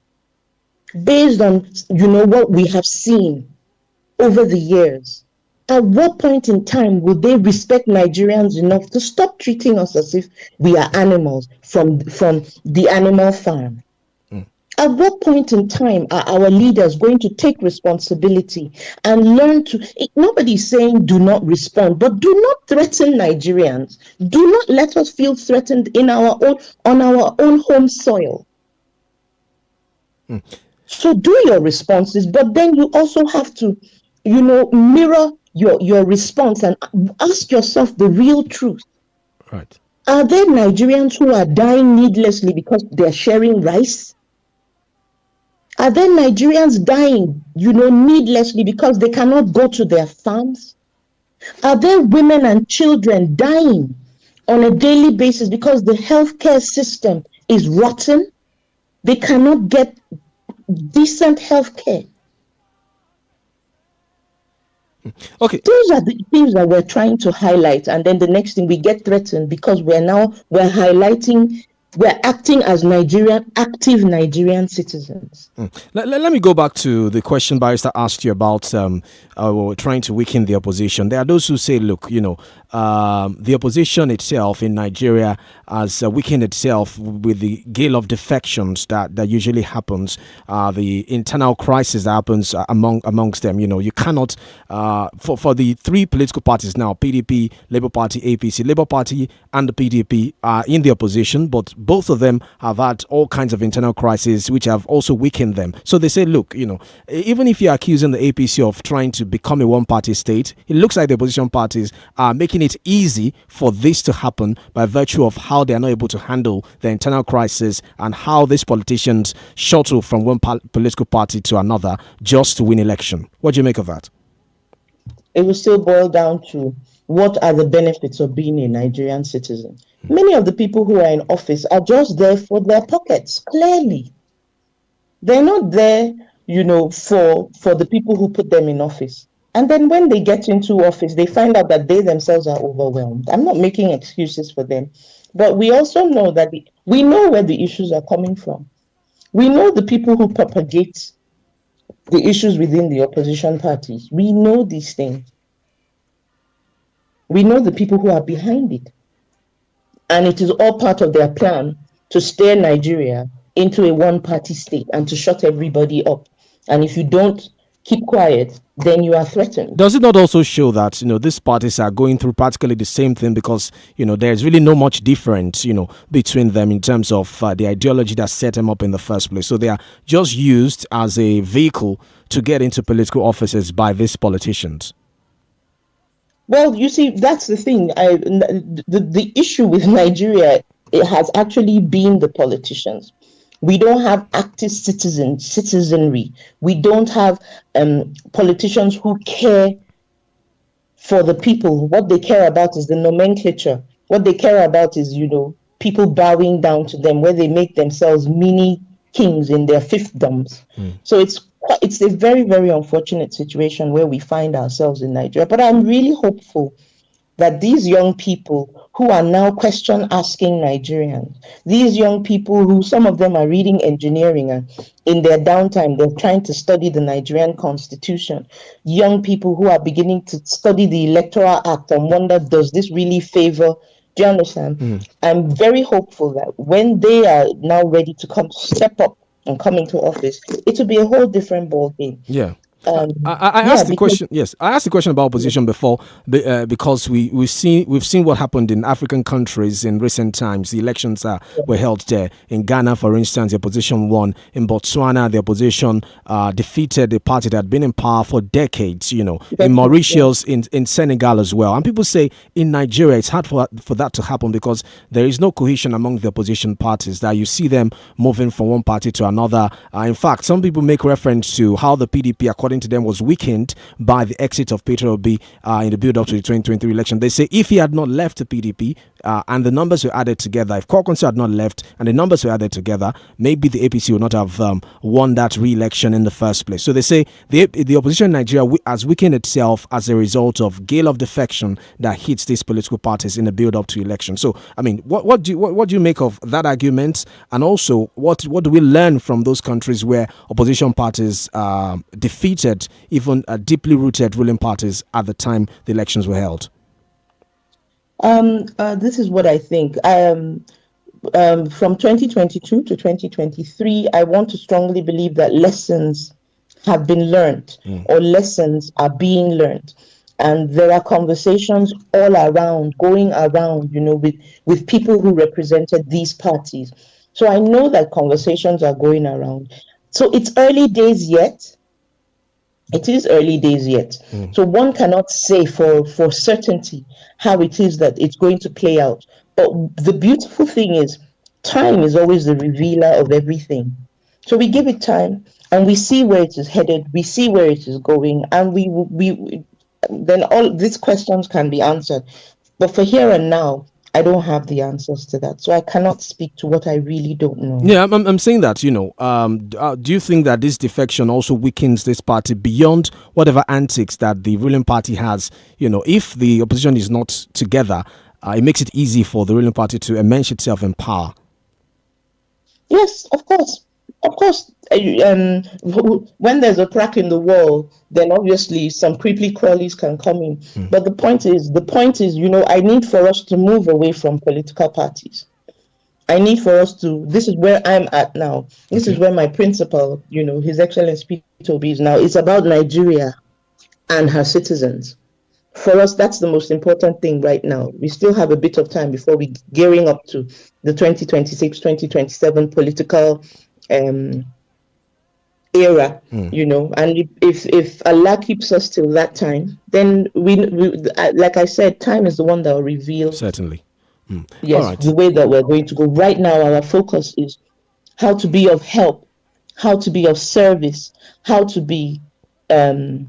based on what we have seen over the years. At what point in time will they respect Nigerians enough to stop treating us as if we are animals from the animal farm? At what point in time are our leaders going to take responsibility and learn to... Nobody's saying do not respond, but do not threaten Nigerians. Do not let us feel threatened on our own home soil. So do your responses, but then you also have to, mirror your response and ask yourself the real truth. Right. Are there Nigerians who are dying needlessly because they're sharing rice? Are there Nigerians dying, needlessly because they cannot go to their farms? Are there women and children dying on a daily basis because the healthcare system is rotten? They cannot get decent healthcare. Okay. Those are the things that we're trying to highlight, and then the next thing we get threatened because we're acting as active Nigerian citizens. Let me go back to the question Barrister asked you about trying to weaken the opposition. There are those who say, look, the opposition itself in Nigeria has weakened itself with the gale of defections that usually happens, the internal crisis that happens amongst them. You cannot, for the three political parties now, PDP, Labour Party, APC, Labour Party and the PDP are in the opposition, but both of them have had all kinds of internal crises which have also weakened them. So they say, look, even if you're accusing the APC of trying to become a one-party state, it looks like the opposition parties are making it easy for this to happen by virtue of how they are not able to handle the internal crisis and how these politicians shuttle from one political party to another just to win election. What do you make of that? It will still boil down to what are the benefits of being a Nigerian citizen. Many of the people who are in office are just there for their pockets, clearly. They're not there, for the people who put them in office. And then when they get into office, they find out that they themselves are overwhelmed. I'm not making excuses for them. But we also know that we know where the issues are coming from. We know the people who propagate the issues within the opposition parties. We know these things. We know the people who are behind it. And it is all part of their plan to steer Nigeria into a one-party state and to shut everybody up. And if you don't keep quiet, then you are threatened. Does it not also show that, these parties are going through practically the same thing because, there's really no much difference, between them in terms of the ideology that set them up in the first place. So they are just used as a vehicle to get into political offices by these politicians. Well, you see, that's the thing. The issue with Nigeria, it has actually been the politicians. We don't have active citizenry. We don't have politicians who care for the people. What they care about is the nomenclature. What they care about is, people bowing down to them, where they make themselves mini kings in their fiefdoms. So it's it's a very, very unfortunate situation where we find ourselves in Nigeria. But I'm really hopeful that these young people who are now question asking Nigerians, these young people who some of them are reading engineering and in their downtime they're trying to study the Nigerian constitution, young people who are beginning to study the Electoral Act and wonder, does this really favor? Do you understand? I'm very hopeful that when they are now ready to step up and come into office, it will be a whole different ball game. Yeah. I asked the question. Yes, I asked the question about opposition before, because we've seen what happened in African countries in recent times. The elections were held there. In Ghana, for instance, the opposition won. In Botswana, the opposition defeated a party that had been in power for decades. In Mauritius, in Senegal as well. And people say in Nigeria it's hard for that to happen because there is no cohesion among the opposition parties. That you see them moving from one party to another. In fact, some people make reference to how the PDP, according to them, was weakened by the exit of Peter Obi in the build-up to the 2023 election. They say if he had not left the PDP and the numbers were added together, if 𝐶𝐿 had not left and the numbers were added together, maybe the APC would not have won that re-election in the first place. So they say the opposition in Nigeria has weakened itself as a result of gale of defection that hits these political parties in the build-up to election. So, I mean, what do you make of that argument? And also, what do we learn from those countries where opposition parties defeated even deeply rooted ruling parties at the time the elections were held? This is what I think. From 2022 to 2023, I want to strongly believe that lessons have been learned or lessons are being learned. And there are conversations all around, going around, with people who represented these parties. So I know that conversations are going around. So it's early days yet. It is early days yet. So one cannot say for certainty how it is that it's going to play out. But the beautiful thing is, time is always the revealer of everything. So we give it time and we see where it is headed, we see where it is going, and we then all these questions can be answered. But for here and now, I don't have the answers to that, so I cannot speak to what I really don't know. Yeah, I'm saying that, do you think that this defection also weakens this party beyond whatever antics that the ruling party has? If the opposition is not together, it makes it easy for the ruling party to immerse itself in power. Yes, of course. Of course, when there's a crack in the wall, then obviously some creepy crawlies can come in. But the point is, I need for us to move away from political parties. I need for us to, this is where I'm at now. This is where my principal, His Excellency Peter Obi is now. It's about Nigeria and her citizens. For us, that's the most important thing right now. We still have a bit of time before we're gearing up to the 2026, 2027 political era, and if Allah keeps us till that time, then we like I said, time is the one that will reveal certainly yes the way that we're going to go. Right now our focus is how to be of help, how to be of service, how to be how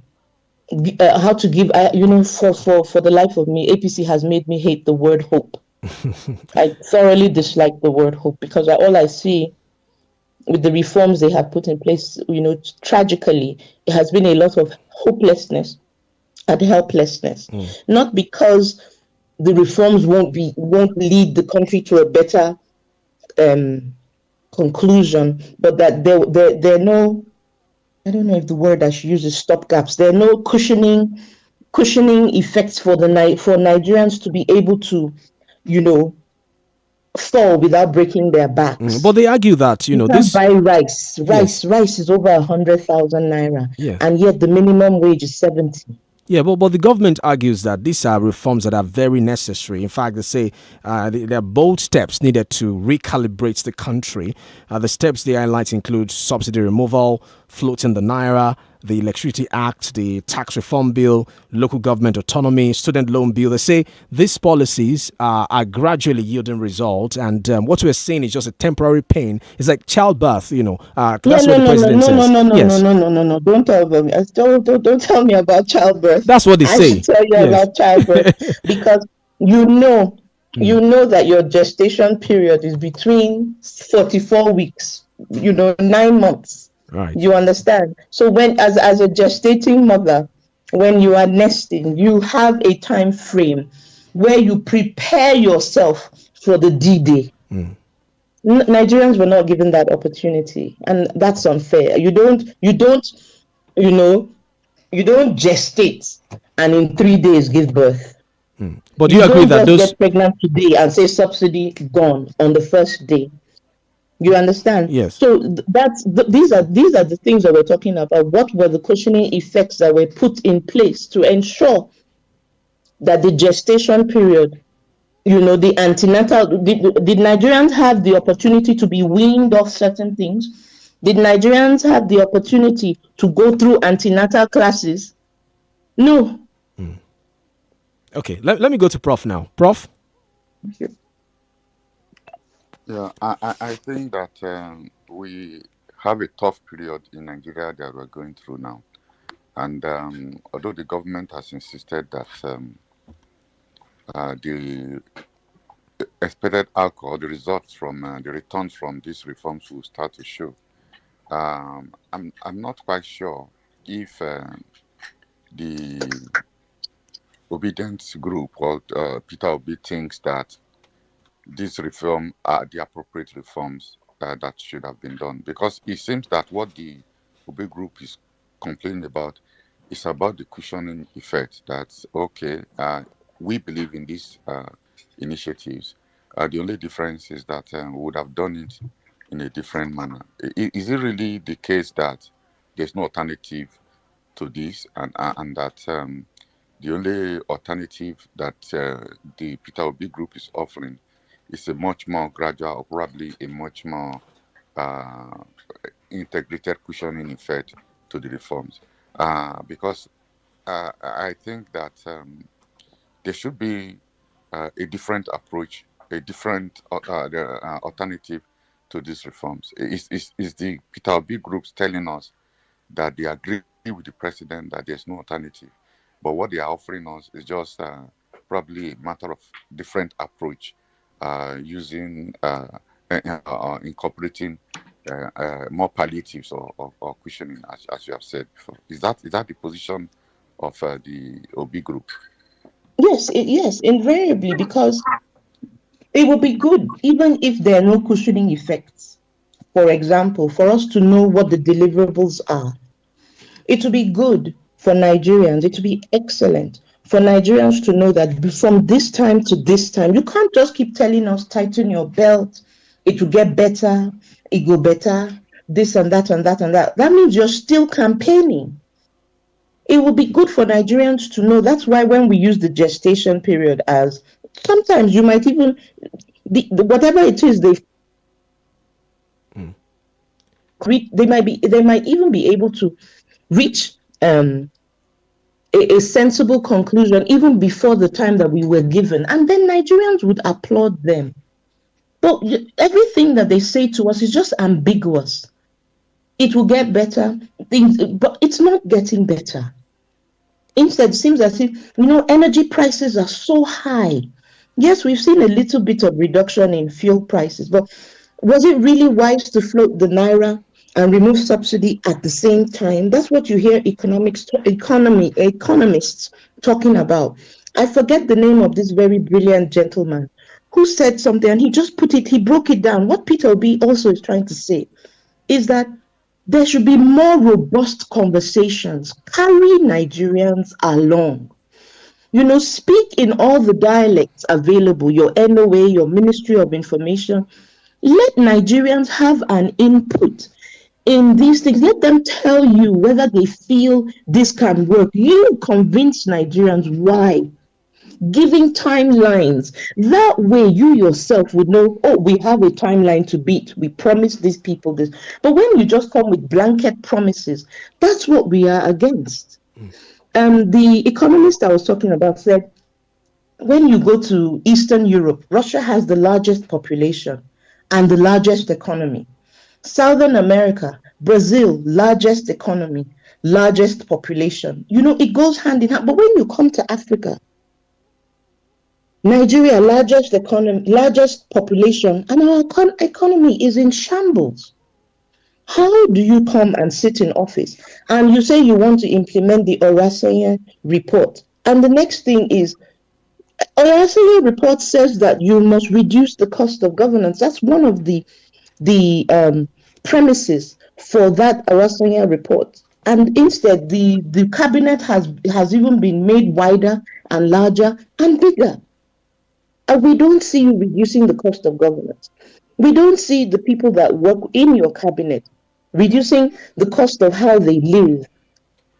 to give for the life of me, APC has made me hate the word hope. I thoroughly dislike the word hope because all I see with the reforms they have put in place, tragically, it has been a lot of hopelessness and helplessness. Not because the reforms won't lead the country to a better conclusion, but that there are no, I don't know if the word I should use is stopgaps. There are no cushioning effects for Nigerians to be able to, fall without breaking their backs. But they argue that you this buy rice is over 100,000 naira, and yet the minimum wage is 70. Yeah, but the government argues that these are reforms that are very necessary. In fact, they say there are bold steps needed to recalibrate the country. The steps they highlight include subsidy removal, floating the naira, the Electricity Act, the tax reform bill, local government autonomy, student loan bill. They say these policies are gradually yielding results, and what we're seeing is just a temporary pain. It's like childbirth, that's what the president says. No. Don't tell me. Don't tell me about childbirth. That's what they say. I should tell you about childbirth because you know that your gestation period is between 44 weeks, 9 months. Right. You understand? So when, as a gestating mother, when you are nesting, you have a time frame where you prepare yourself for the D-Day. Nigerians were not given that opportunity, and that's unfair. You don't gestate and in 3 days give birth. But do you agree that don't those just get pregnant today and say subsidy gone on the first day? You understand? Yes. So these are the things that we're talking about. What were the cushioning effects that were put in place to ensure that the gestation period, the antenatal, did Nigerians have the opportunity to be weaned off certain things? Did Nigerians have the opportunity to go through antenatal classes? No. Okay, let me go to Prof now. Prof? Yeah, I think that we have a tough period in Nigeria that we're going through now. And although the government has insisted that the expected outcome, the results from the returns from these reforms will start to show, I'm not quite sure if the obedience group or Peter Obi thinks that these reforms are the appropriate reforms that should have been done, because it seems that what the Obi group is complaining about is about the cushioning effect. That's okay. We believe in these initiatives. The only difference is that we would have done it in a different manner. Is it really the case that there's no alternative to this, and that the only alternative that the Peter Obi group is offering is a much more gradual, or probably a much more integrated cushioning effect to the reforms? Because I think that there should be a different approach, a different alternative to these reforms. Is the Peter Obi groups telling us that they agree with the president that there's no alternative, but what they are offering us is just probably a matter of different approach, using incorporating more palliatives or cushioning, as you have said before. Is that the position of the Obi group? Yes, invariably, because it would be good, even if there are no cushioning effects, for example, for us to know what the deliverables are. It would be good for Nigerians, it would be excellent for Nigerians to know that from this time to this time, you can't just keep telling us, tighten your belt, it will get better, it go better, this and that and that and that. That means you're still campaigning. It would be good for Nigerians to know. That's why when we use the gestation period as, sometimes you might even, whatever it is, they might even be able to reach a sensible conclusion even before the time that we were given, and then Nigerians would applaud them. But everything that they say to us is just ambiguous. It will get better, but it's not getting better. Instead, it seems as if, energy prices are so high. Yes, we've seen a little bit of reduction in fuel prices, but was it really wise to float the naira and remove subsidy at the same time? That's what you hear economists talking about. I forget the name of this very brilliant gentleman who said something, and he broke it down. What Peter Obi also is trying to say is that there should be more robust conversations. Carry Nigerians along. Speak in all the dialects available, your NOA, your Ministry of Information. Let Nigerians have an input in these things. Let them tell you whether they feel this can work. You convince Nigerians why. Giving timelines. That way you yourself would know, we have a timeline to beat. We promised these people this. But when you just come with blanket promises, that's what we are against. The economist I was talking about said, when you go to Eastern Europe, Russia has the largest population and the largest economy. Southern America, Brazil, largest economy, largest population. It goes hand in hand. But when you come to Africa, Nigeria, largest economy, largest population, and our economy is in shambles. How do you come and sit in office and you say you want to implement the Orasanya report? And the next thing is, Orasanya report says that you must reduce the cost of governance. That's one of the premises for that Orasanya report. And instead, the cabinet has even been made wider and larger and bigger. And we don't see you reducing the cost of governance. We don't see the people that work in your cabinet reducing the cost of how they live.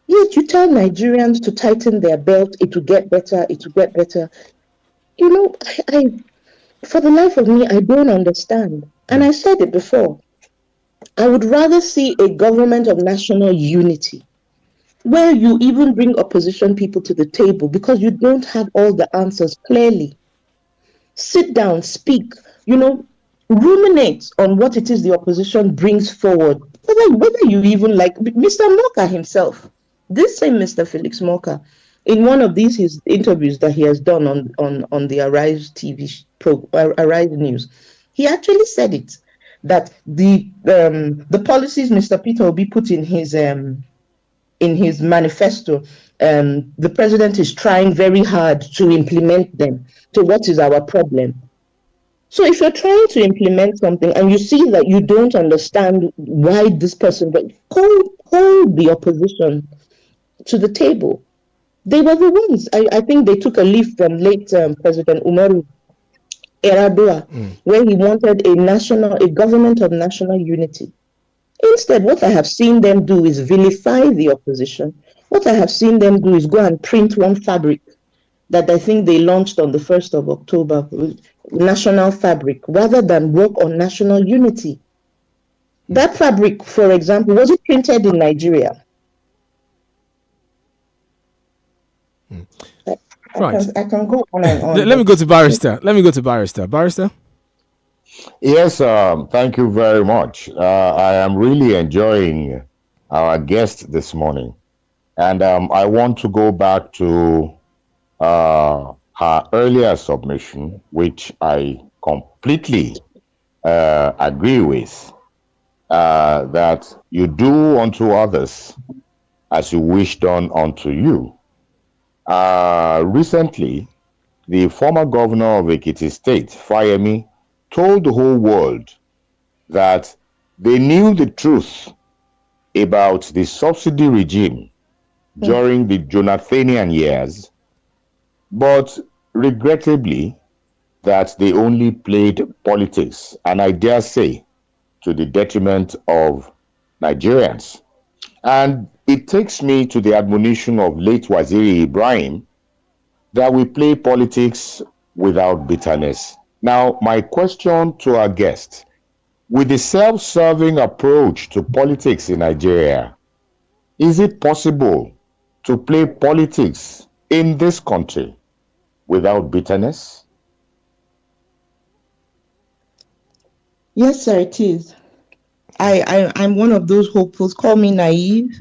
Yet you tell Nigerians to tighten their belt, it will get better, it will get better. You know, I for the life of me, I don't understand. And I said it before. I would rather see a government of national unity where you even bring opposition people to the table because you don't have all the answers clearly. Sit down, speak, ruminate on what it is the opposition brings forward. Whether you even like Mr. Moka himself, this same Mr. Felix Moka, in one of his interviews that he has done on the Arise TV Arise News, he actually said it, that the policies Mr. Peter Obi put in his manifesto, the president is trying very hard to implement them. So what is our problem? So if you're trying to implement something and you see that you don't understand why this person, but call the opposition to the table. They were the ones. I think they took a leaf from late President Umaru Yar'Adua, where he wanted a government of national unity. Instead, what I have seen them do is vilify the opposition. What I have seen them do is go and print one fabric that I think they launched on the 1st of October, national fabric, rather than work on national unity. That fabric, for example, was it printed in Nigeria? Right. I can go on and on. Let me go to Barrister. Barrister? Yes, thank you very much. I am really enjoying our guest this morning. And I want to go back to her earlier submission, which I completely agree with, that you do unto others as you wish done unto you. Recently, the former governor of Ekiti State, Fayemi, told the whole world that they knew the truth about the subsidy regime during the Jonathanian years, but regrettably that they only played politics, and I dare say to the detriment of Nigerians. And it takes me to the admonition of late Waziri Ibrahim that we play politics without bitterness. Now, my question to our guest, with the self-serving approach to politics in Nigeria, is it possible to play politics in this country without bitterness? Yes, sir, it is. I'm one of those hopefuls. Call me naive,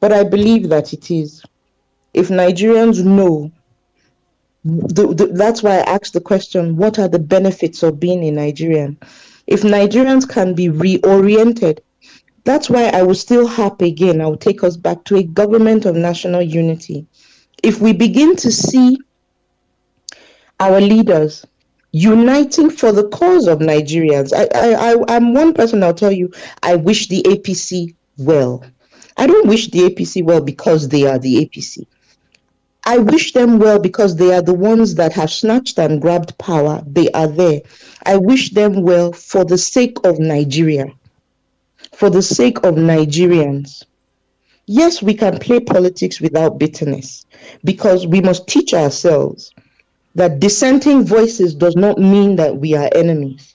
but I believe that it is. If Nigerians know, that's why I asked the question, what are the benefits of being a Nigerian? If Nigerians can be reoriented, that's why I will still harp again. I will take us back to a government of national unity. If we begin to see our leaders uniting for the cause of Nigerians, I'm one person, I'll tell you, I wish the APC well. I don't wish the APC well because they are the APC. I wish them well because they are the ones that have snatched and grabbed power. They are there. I wish them well for the sake of Nigeria, for the sake of Nigerians. Yes, we can play politics without bitterness because we must teach ourselves that dissenting voices does not mean that we are enemies.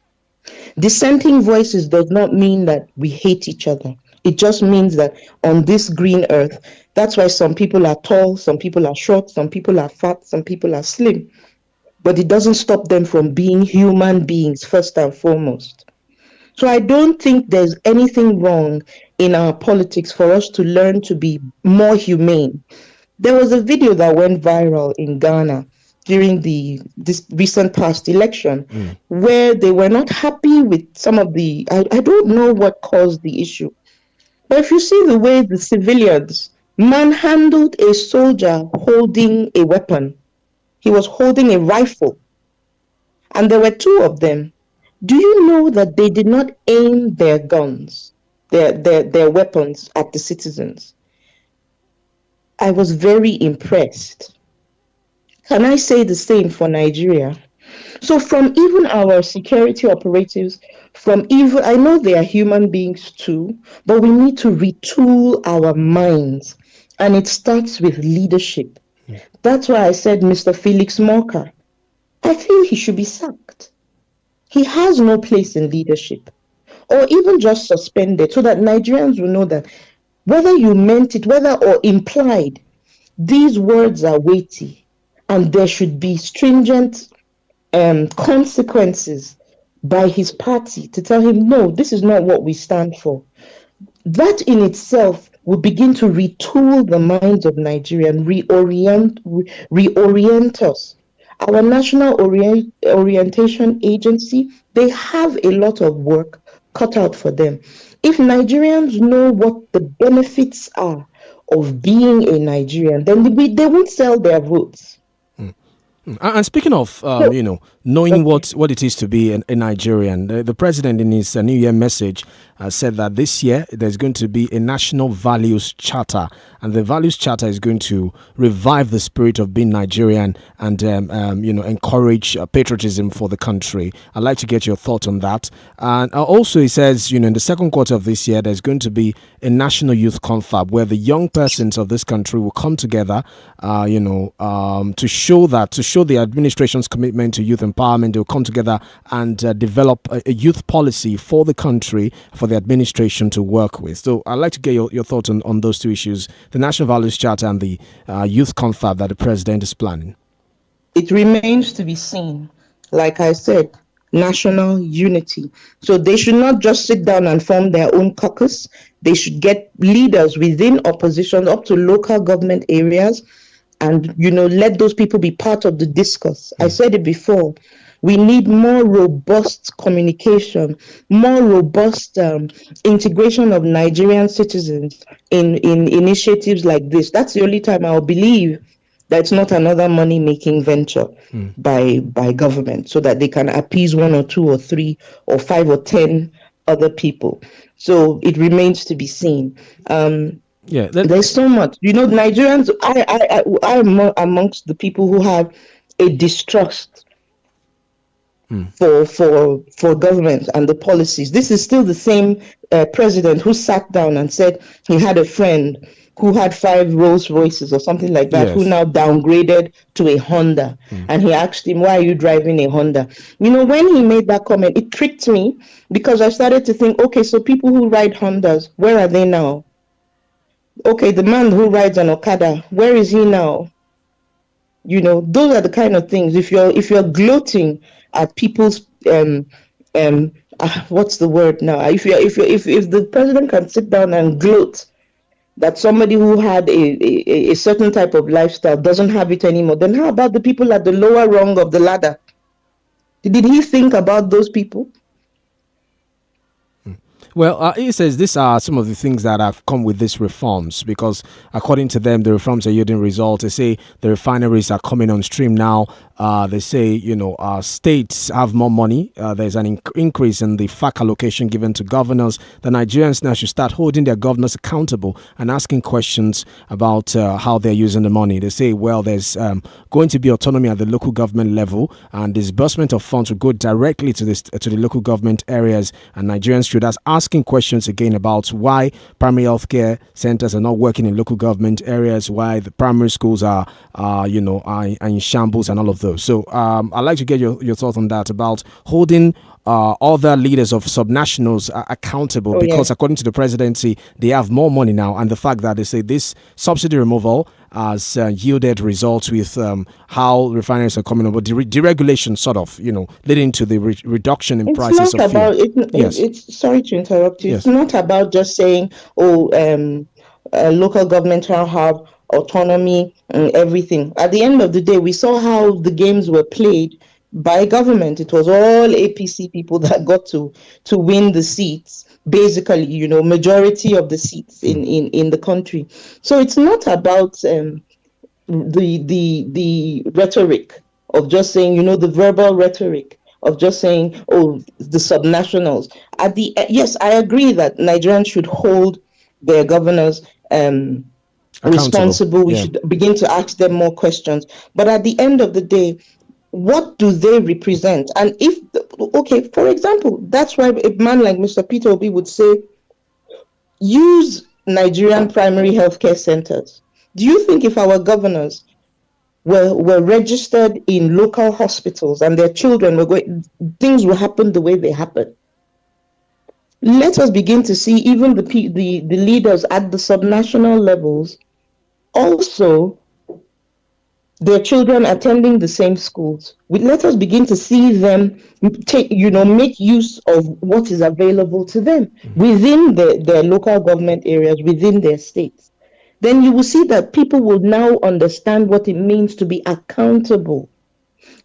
Dissenting voices does not mean that we hate each other. It just means that on this green earth, that's why some people are tall, some people are short, some people are fat, some people are slim. But it doesn't stop them from being human beings first and foremost. So I don't think there's anything wrong in our politics for us to learn to be more humane. There was a video that went viral in Ghana during this recent past election, where they were not happy with some of the. I don't know what caused the issue, but if you see the way the civilians manhandled a soldier holding a weapon, he was holding a rifle, and there were two of them. Do you know that they did not aim their guns, their weapons at the citizens? I was very impressed. Can I say the same for Nigeria? So from even our security operatives, I know they are human beings too, but we need to retool our minds. And it starts with leadership. That's why I said Mr. Felix Morka. I feel he should be sacked. He has no place in leadership, or even just suspended, so that Nigerians will know that whether you meant it, whether or implied, these words are weighty, and there should be stringent consequences by his party to tell him, no, this is not what we stand for. That in itself will begin to retool the minds of Nigeria and reorient us. Our National Orientation Agency, they have a lot of work cut out for them. If Nigerians know what the benefits are of being a Nigerian, then they won't sell their votes. And speaking of, knowing what it is to be a Nigerian, the president in his New Year message said that this year there's going to be a national values charter, and the values charter is going to revive the spirit of being Nigerian and encourage patriotism for the country. I'd like to get your thoughts on that. And also, he says, in the second quarter of this year, there's going to be a national youth confab where the young persons of this country will come together, to show the administration's commitment to youth empowerment. They'll come together and develop a youth policy for the country, for the administration to work with. So I'd like to get your thoughts on those two issues, the National Values Charter and the youth confab that the president is planning. It remains to be seen. Like I said, national unity. So they should not just sit down and form their own caucus. They should get leaders within opposition up to local government areas and, let those people be part of the discourse. I said it before. We need more robust communication, more robust integration of Nigerian citizens in initiatives like this. That's the only time I'll believe that it's not another money-making venture by government, so that they can appease one or two or three or 5 or 10 other people. So it remains to be seen. There's so much. Nigerians, I'm amongst the people who have a distrust for government and the policies. This is still the same president who sat down and said he had a friend who had 5 Rolls Royces or something like that, who now downgraded to a Honda. And he asked him, why are you driving a Honda? When he made that comment, it tricked me, because I started to think, okay, so people who ride Hondas, where are they now? Okay, the man who rides an Okada, where is he now? Those are the kind of things. If you're gloating at people's what's the word now? If the president can sit down and gloat that somebody who had a certain type of lifestyle doesn't have it anymore, then how about the people at the lower rung of the ladder? Did he think about those people? Well, he says these are some of the things that have come with these reforms, because according to them, the reforms are yielding results. They say the refineries are coming on stream now. They say, states have more money. There's an increase in the FAC allocation given to governors. The Nigerians now should start holding their governors accountable and asking questions about how they're using the money. They say, well, there's going to be autonomy at the local government level, and disbursement of funds will go directly to the local government areas, and Nigerians should ask questions again about why primary healthcare centers are not working in local government areas, why the primary schools are in shambles and all of those. So I'd like to get your thoughts on that, about holding other leaders of subnationals accountable, because according to the presidency, they have more money now, and the fact that they say this subsidy removal has yielded results with how refineries are coming over, deregulation sort of, leading to the reduction in prices of fuel. It's sorry to interrupt you. It's not about just saying, local government will have autonomy, and everything. At the end of the day, we saw how the games were played by government. It was all APC people that got to win the seats, basically, majority of the seats in the country. So it's not about the rhetoric of just saying, the verbal rhetoric of just saying, oh, the subnationals. Yes, I agree that Nigerians should hold their governors responsible. We should begin to ask them more questions. But at the end of the day, what do they represent? And for example, that's why a man like Mr. Peter Obi would say, use Nigerian primary healthcare centers. Do you think if our governors were registered in local hospitals and their children were going, things will happen the way they happen? Let us begin to see even the leaders at the subnational levels also their children attending the same schools. Let us begin to see them make use of what is available to them within their local government areas, within their states. Then you will see that people will now understand what it means to be accountable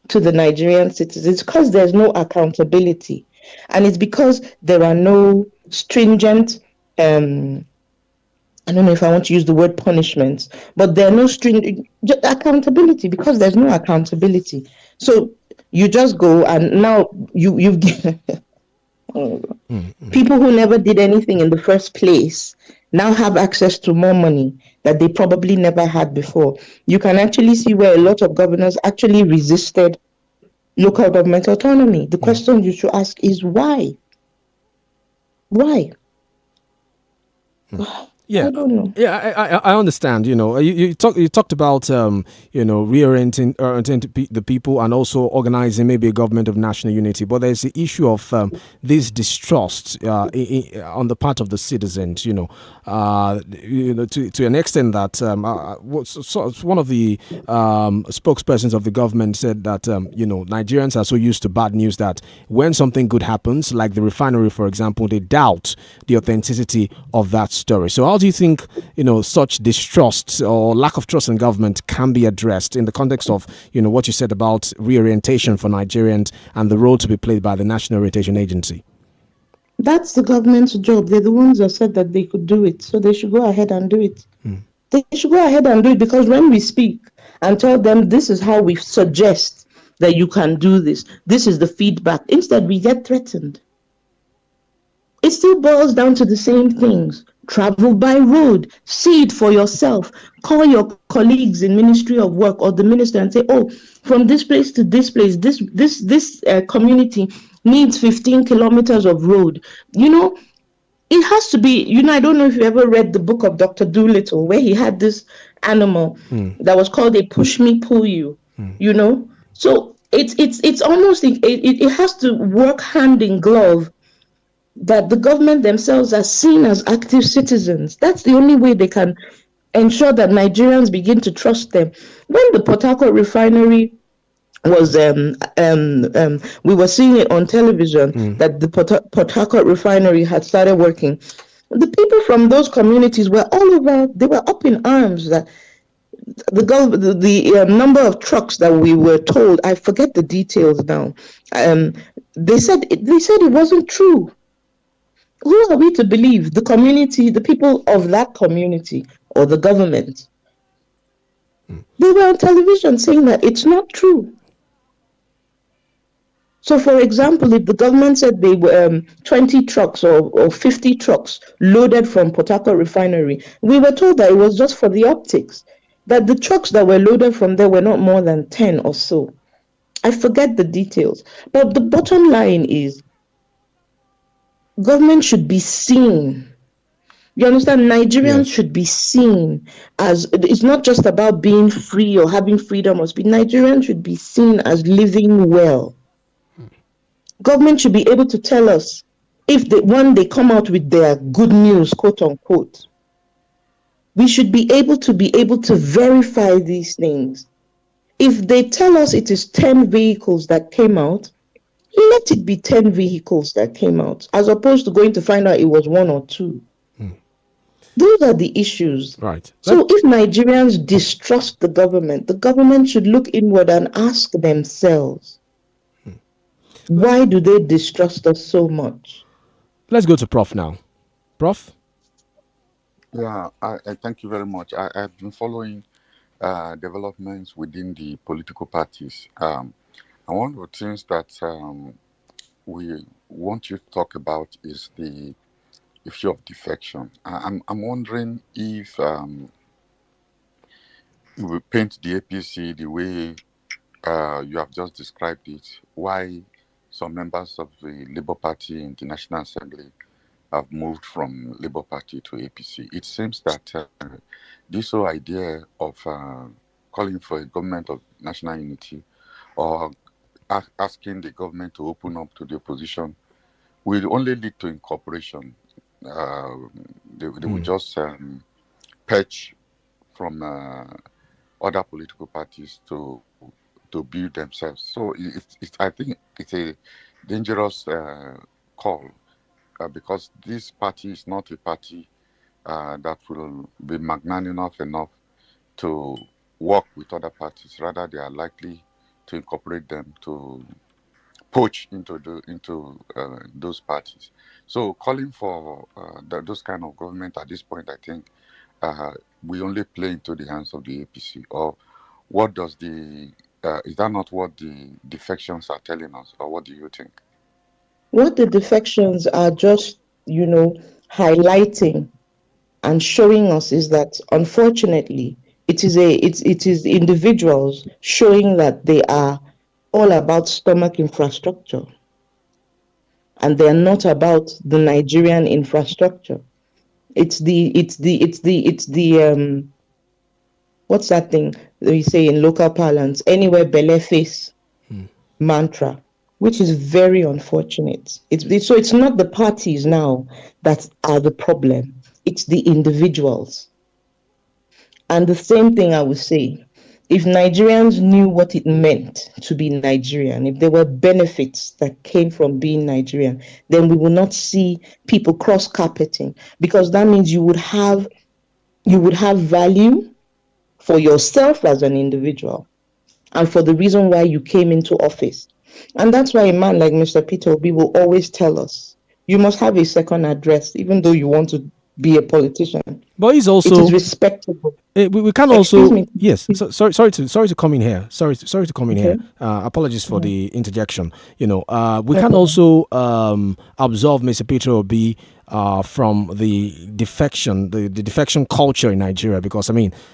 to the Nigerian citizens, because there's no accountability. And it's because there are no stringent, I don't know if I want to use the word punishments, but there are no stringent accountability, because there's no accountability. So you just go and now you've people who never did anything in the first place now have access to more money that they probably never had before. You can actually see where a lot of governors actually resisted local government autonomy. The question you should ask is why? Why? Yeah, I don't know. Yeah, I understand. You talked about reorienting the people and also organizing maybe a government of national unity. But there's the issue of this distrust on the part of the citizens. To an extent that one of the spokespersons of the government said that Nigerians are so used to bad news that when something good happens, like the refinery, for example, they doubt the authenticity of that story. So how do you think such distrust or lack of trust in government can be addressed in the context of what you said about reorientation for Nigerians and the role to be played by the National Orientation Agency? That's the government's job. They're the ones that said that they could do it, so they should go ahead and do it. They should go ahead and do it, because when we speak and tell them this is how we suggest that you can do this, this is the feedback, instead we get threatened. It still boils down to the same things. Travel by road, see it for yourself. Call your colleagues in Ministry of Work or the minister and say, oh, from this place to this place, this community needs 15 kilometers of road. It has to be, I don't know if you ever read the book of Dr. Dolittle, where he had this animal that was called a push me, pull you, So it's almost, it has to work hand in glove, that the government themselves are seen as active citizens. That's the only way they can ensure that Nigerians begin to trust them. When the Port Harcourt refinery was, we were seeing it on television, that the Port Harcourt refinery had started working. The people from those communities were all over, they were up in arms that the number of trucks that we were told, I forget the details now, they said it wasn't true. Who are we to believe? The community, the people of that community, or the government? They were on television saying that it's not true. So, for example, if the government said they were 20 trucks or 50 trucks loaded from Port Harcourt refinery, we were told that it was just for the optics, that the trucks that were loaded from there were not more than 10 or so. I forget the details. But the bottom line is, government should be seen. You understand? Nigerians should be seen as, it's not just about being free or having freedom or speech. Nigerians should be seen as living well. Government should be able to tell us if they come out with their good news, quote unquote. We should be able to verify these things. If they tell us it is 10 vehicles that came out, let it be 10 vehicles that came out, as opposed to going to find out it was 1 or 2. Those are the issues. Right. So if Nigerians distrust the government should look inward and ask themselves, why do they distrust us so much? Let's go to Prof now. Prof? Yeah, I thank you very much. I've been following developments within the political parties. And one of the things that we want you to talk about is the issue of defection. I'm wondering if you will paint the APC the way you have just described it, why some members of the Labour Party in the National Assembly have moved from Labour Party to APC. It seems that this whole idea of calling for a government of national unity or asking the government to open up to the opposition will only lead to incorporation. They will just perch from other political parties to build themselves. So I think it's a dangerous call because this party is not a party that will be magnanimous enough to work with other parties. Rather, they are likely to incorporate them, to poach into those parties. So calling for those kind of government at this point, I think we only play into the hands of the APC. Or what does is that not what the defections are telling us, or what do you think? What the defections are just, highlighting and showing us is that, unfortunately, it is individuals showing that they are all about stomach infrastructure, and they are not about the Nigerian infrastructure. It's the what's that thing that we say in local parlance? Anywhere belle face mantra, which is very unfortunate. So it's not the parties now that are the problem. It's the individuals. And the same thing I would say, if Nigerians knew what it meant to be Nigerian, if there were benefits that came from being Nigerian, then we will not see people cross-carpeting, because that means you would have value for yourself as an individual and for the reason why you came into office. And that's why a man like Mr. Peter Obi will always tell us, you must have a second address, even though you want to be a politician. But he's also, it is respectable. We can also, yes. So, sorry to come in here. Sorry to come in here. Apologies for the interjection. We can also absolve Mr. Peter Obi from the defection, the defection culture in Nigeria, because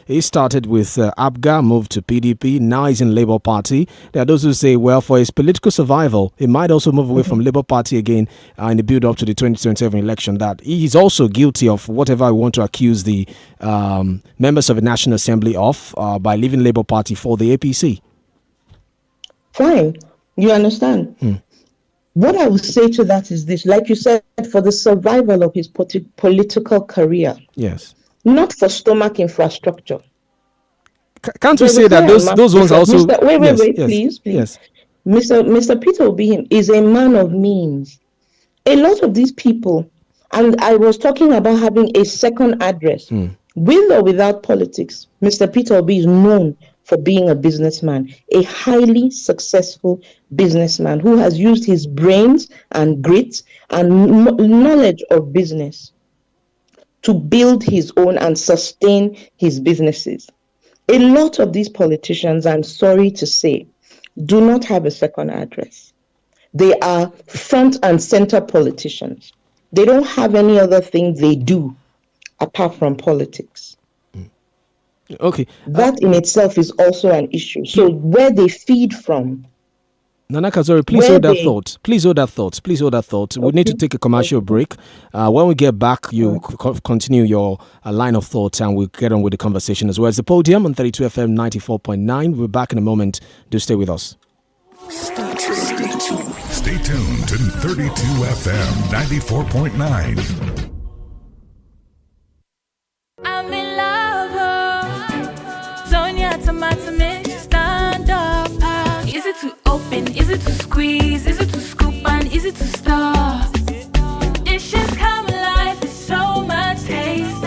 he started with ABGA, moved to PDP, now he's in Labour Party. There are those who say, well, for his political survival, he might also move away from Labour Party again in the build up to the 2027 election. That he is also guilty of whatever I want to accuse the members of the National Assembly of by leaving Labour Party for the APC. Fine, you understand. What I would say to that is this, like you said, for the survival of his political career. Yes. Not for stomach infrastructure. Can't we say that those ones are also... Wait, please. Yes. Mr. Peter Obi is a man of means. A lot of these people, and I was talking about having a second address, with or without politics, Mr. Peter Obi is known for being a businessman, a highly successful businessman who has used his brains and grit and knowledge of business to build his own and sustain his businesses. A lot of these politicians, I'm sorry to say, do not have a second address. They are front and center politicians. They don't have any other thing they do apart from politics. Okay. That in itself is also an issue. So where they feed from. Nana Kazori, please hold that thought. Please hold that thought. We need to take a commercial break. When we get back, you continue your line of thought and we'll get on with the conversation as well. It's the Podium on 32 FM 94.9. We're back in a moment. Do stay with us. Stay tuned to 32 FM 94.9. I'm in love, Sonia tomato mix, stand up. Is it too open? Is it too squeeze? Is it too scoop and is it too stir? Dishes come alive, there's so much taste.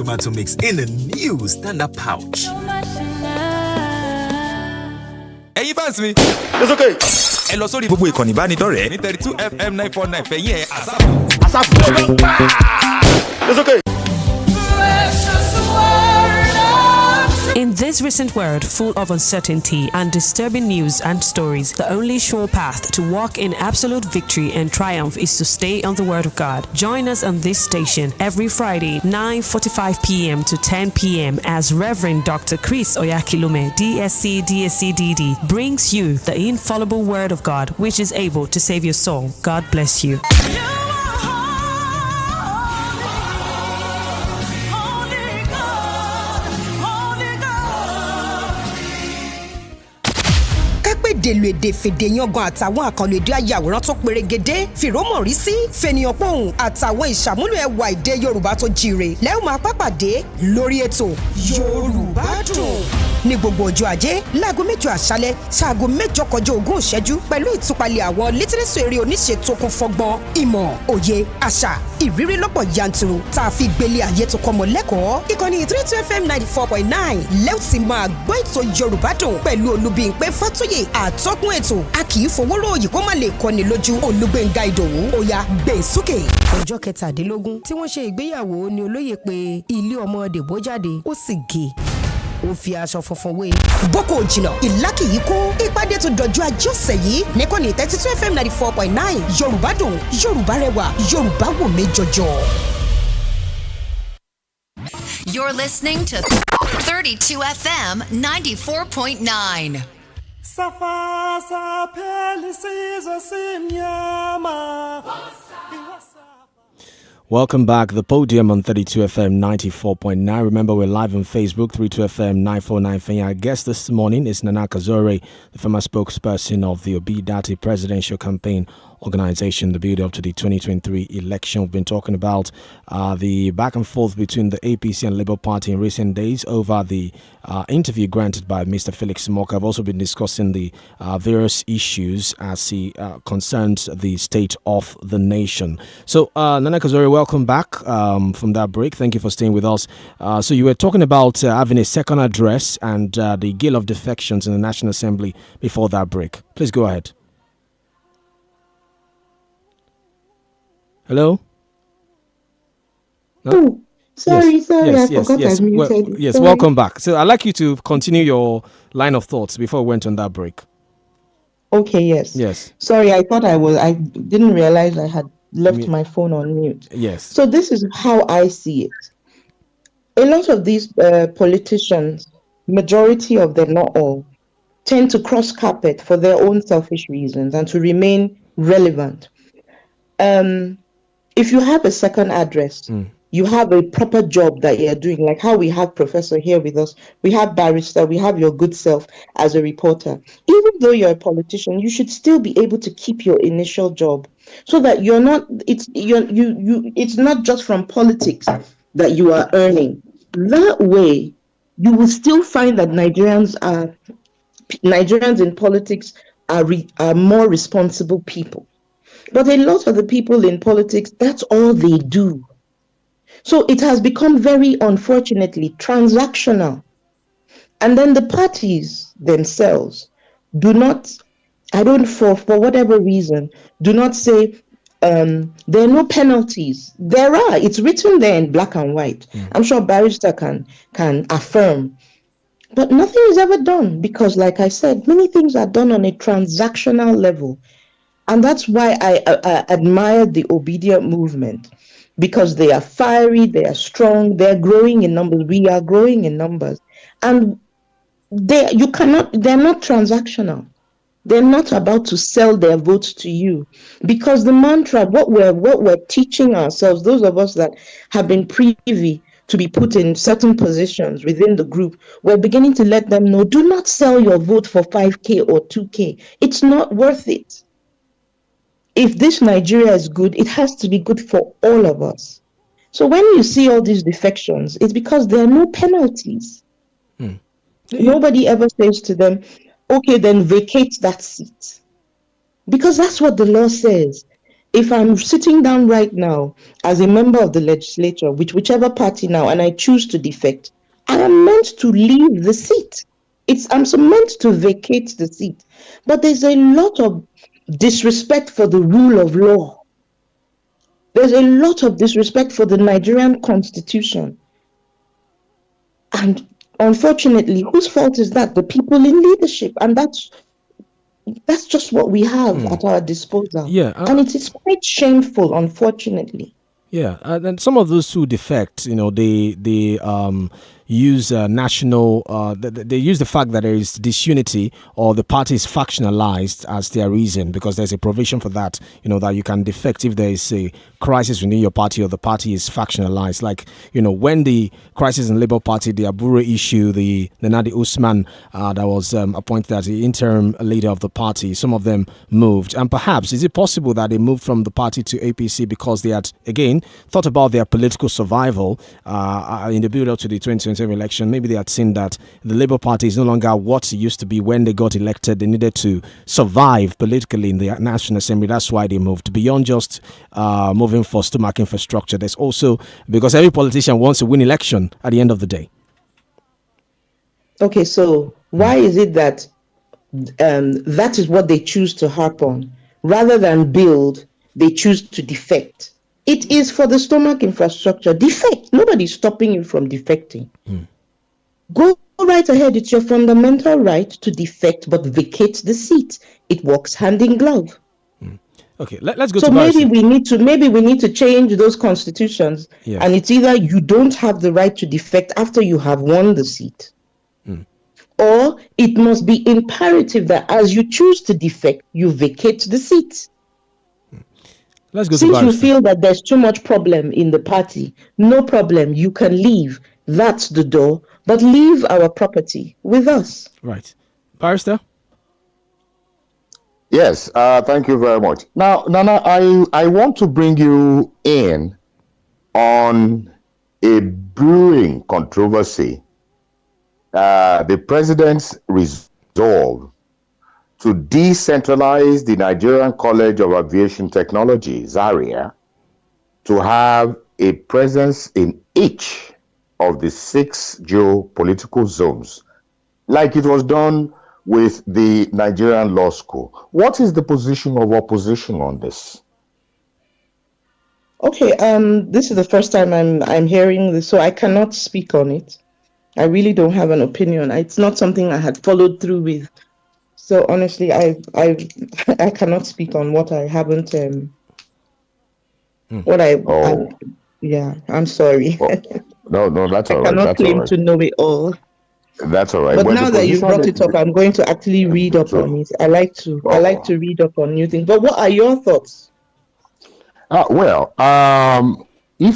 tomato mix in a new stand-up pouch. Ẹ̀yin fans mi. It's okay. Ẹ lọ sórí gbogbo ìkànnì ìbánidọ́rẹ̀ẹ́ ní 32FM 949 fẹ̀yìn ẹ̀ àsáàpù. It's okay. In this recent world full of uncertainty and disturbing news and stories, the only sure path to walk in absolute victory and triumph is to stay on the Word of God. Join us on this station every Friday, 9:45 p.m. to 10 p.m. as Reverend Dr. 𝐃𝐈𝐒𝐂𝐋𝐀𝐈𝐒, DSc, DSc, brings you the infallible Word of God, which is able to save your soul. God bless you. dèlò èdè fèdè yangan àtàwọn àkànlò èdè ayàwòrán tó perégedé fìrómọ̀rí sí fènìyàn pohùn àtàwọn ìṣàmúlò ẹwà èdè Yorùbá tó jíire lẹ́yìn máa pápádé lórí ètò Yorùbá Dùn ní gbogbo ọjọ́ ajé láago 7 àṣálẹ́ ṣaago 8 kọjá 20 ìṣẹ́jú pẹ̀lú ìtúpalẹ̀ àwọn lítírésì eré oníṣe tó kún fọ́gbọ́n ìmọ̀ òye àṣà ìrírí lọ́pọ̀ yanturu tá a fi gbélé ayé tó kọ́mọ lẹ́kọ̀ọ́ ìkànnì 32FM 94.9 lẹ́wọ̀n ti máa gbọ́ ètò Yorùbá Dùn pẹ̀lú Olúbímpé Fátóyè àtọ́kùn ètò a kì í fowó ròyìn kó má lè kọ́ni lójú Olúgbénga Ìdòwú ó gbé sókè. ọjọ́ 17 tí wọ́n ṣe ìgbéyàwó ni olóyè pé ilé ọmọ Dèbó jáde ó sì gé ó fi aṣọ funfun wé. boko jìnnà ìlà kì í kó ìpàdé tó dọ̀jú ajé ọ̀sẹ̀ yìí nìkànnì 32FM 94.9 Yorùbá Dùn Yorùbá rẹwà Yorùbá wò mí jọjọ. You're listening to 32FM 94.9. Safasa pelisizo simnyama. Welcome back. The Podium on 32FM 94.9. Remember, we're live on Facebook, 32FM 949. Our guest this morning is Nana Kazore, the former spokesperson of the Obidati presidential campaign organization, the build up to the 2023 election. We've been talking about the back and forth between the APC and Labour Party in recent days over the interview granted by Mr. Felix Moka. I've also been discussing the various issues as he concerns the state of the nation. So, Nana Kazore, welcome back from that break. Thank you for staying with us. So you were talking about having a second address and the Gale of Defections in the National Assembly before that break. Please go ahead. Hello? No? Oh, sorry, I forgot I muted. Yes, welcome back. So I'd like you to continue your line of thoughts before we went on that break. Okay, yes. Yes. Sorry, I didn't realize I had left my phone on mute. Yes. So this is how I see it. A lot of these politicians, majority of them, not all, tend to cross carpet for their own selfish reasons and to remain relevant. If you have a second address, you have a proper job that you're doing, like how we have Professor here with us, we have Barrister, we have your good self as a reporter. Even though you're a politician, you should still be able to keep your initial job so that it's not just from politics that you are earning. That way, you will still find that Nigerians in politics are more responsible people. But a lot of the people in politics, that's all they do. So it has become very, unfortunately, transactional. And then the parties themselves do not, for whatever reason, do not say there are no penalties. There are. It's written there in black and white. I'm sure Barrister can affirm. But nothing is ever done because, like I said, many things are done on a transactional level. And that's why I admire the obedient movement, because they are fiery, they are strong, they're growing in numbers. We are growing in numbers. And they're not transactional. They're not about to sell their votes to you. Because the mantra, what we're teaching ourselves, those of us that have been privy to be put in certain positions within the group, we're beginning to let them know, do not sell your vote for 5K or 2K. It's not worth it. If this Nigeria is good, it has to be good for all of us. So when you see all these defections, it's because there are no penalties. Nobody ever says to them, okay, then vacate that seat. Because that's what the law says. if I'm sitting down right now as a member of the legislature, with whichever party now, and I choose to defect, I am meant to leave the seat. I'm meant to vacate the seat. But there's a lot of disrespect for the rule of law. There's a lot of disrespect for the Nigerian constitution. And unfortunately, whose fault is that? The people in leadership. And that's just what we have at our disposal. Yeah, and it is quite shameful, unfortunately. Yeah, and some of those who defect, they use national. They use the fact that there is disunity or the party is factionalized as their reason, because there's a provision for that. That you can defect if there is a crisis within your party or the party is factionalized. Like when the crisis in Labour Party, the Abure issue, the Nadi Usman that was appointed as the interim leader of the party, some of them moved, and perhaps is it possible that they moved from the party to APC because they had again thought about their political survival in the build-up to the 2027 election. Maybe they had seen that the Labour Party is no longer what it used to be when they got elected. They needed to survive politically in the National Assembly. That's why they moved. Beyond just moving for stomach infrastructure, there's also, because every politician wants to win election at the end of the day. Okay, so why is it that that is what they choose to harp on? Rather than build, they choose to defect. It is for the stomach infrastructure. Defect. Nobody's stopping you from defecting. Go right ahead. It's your fundamental right to defect, but vacate the seat. It works hand in glove. Okay, let's go so to maybe we need to change those constitutions. Yeah. And it's either you don't have the right to defect after you have won the seat, or it must be imperative that as you choose to defect, you vacate the seat. Let's go Since to you feel that there's too much problem in the party, no problem, you can leave. That's the door, but leave our property with us. Right. Barrister? Yes, thank you very much. Now, Nana, I want to bring you in on a brewing controversy. The president's resolve to decentralize the Nigerian College of Aviation Technology, Zaria, to have a presence in each of the 6 geopolitical zones, like it was done with the Nigerian Law School. What is the position of opposition on this? Okay, this is the first time I'm hearing this, so I cannot speak on it. I really don't have an opinion. It's not something I had followed through with. So honestly, I cannot speak on what I haven't. I'm sorry. No, that's all right. I cannot claim to know it all. That's all right. But now that you brought it up, I'm going to actually read up on it. I like to read up on new things. But what are your thoughts? If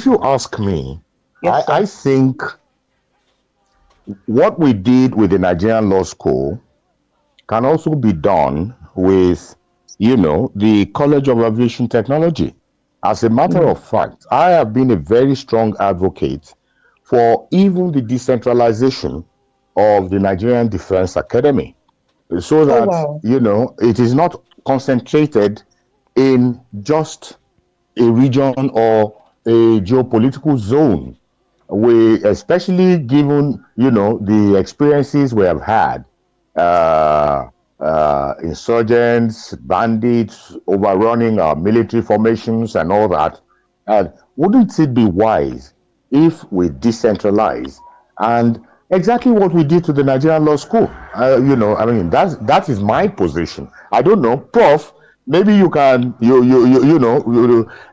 you ask me, Yes, I think what we did with the Nigerian Law School can also be done with, the College of Aviation Technology. As a matter of fact, I have been a very strong advocate for even the decentralization of the Nigerian Defense Academy, so that, it is not concentrated in just a region or a geopolitical zone. We, especially given, the experiences we have had, insurgents, bandits overrunning our military formations and all that, wouldn't it be wise if we decentralize? And exactly what we did to the Nigerian Law School. That is my position. I don't know, Prof. Maybe you can,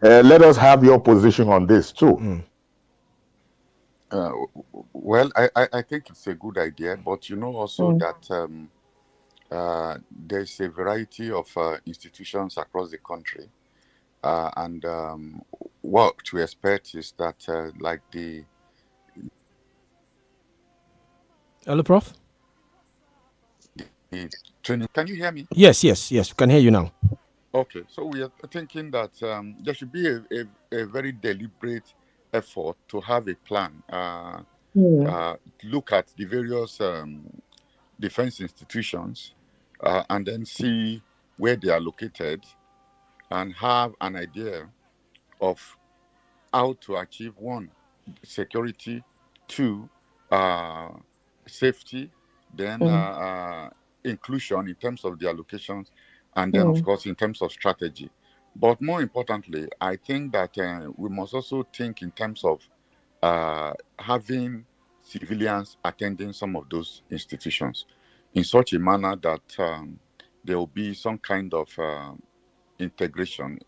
let us have your position on this too. Well, I think it's a good idea, but also that there's a variety of institutions across the country, and what to expect is that like the... Hello, Prof. Training. Can you hear me? Yes, we can hear you now. Okay, so we are thinking that there should be a very deliberate effort to have a plan, look at the various defense institutions, and then see where they are located, and have an idea of how to achieve, one, security, two, safety, then inclusion in terms of the allocations, and then, of course, in terms of strategy. But more importantly, I think that we must also think in terms of having civilians attending some of those institutions in such a manner that there will be some kind of integration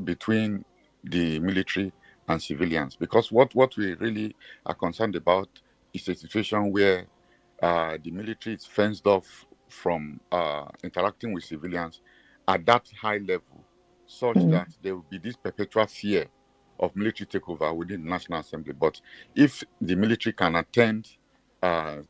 between the military and civilians. Because what we really are concerned about is a situation where the military is fenced off from interacting with civilians at that high level, such that there will be this perpetual fear of military takeover within the National Assembly. But if the military can attend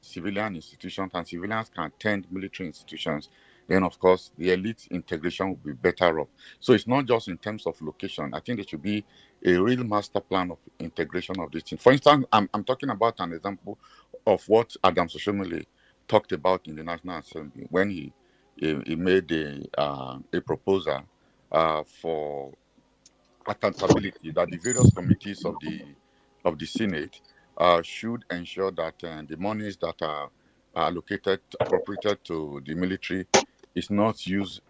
civilian institutions and civilians can attend military institutions, then of course the elite integration will be better off. So it's not just in terms of location. I think there should be a real master plan of integration of this thing. For instance, I'm talking about an example of what Adams Oshomole talked about in the National Assembly when he made a proposal for accountability, that the various committees of the Senate should ensure that the monies that are allocated, appropriated to the military is not used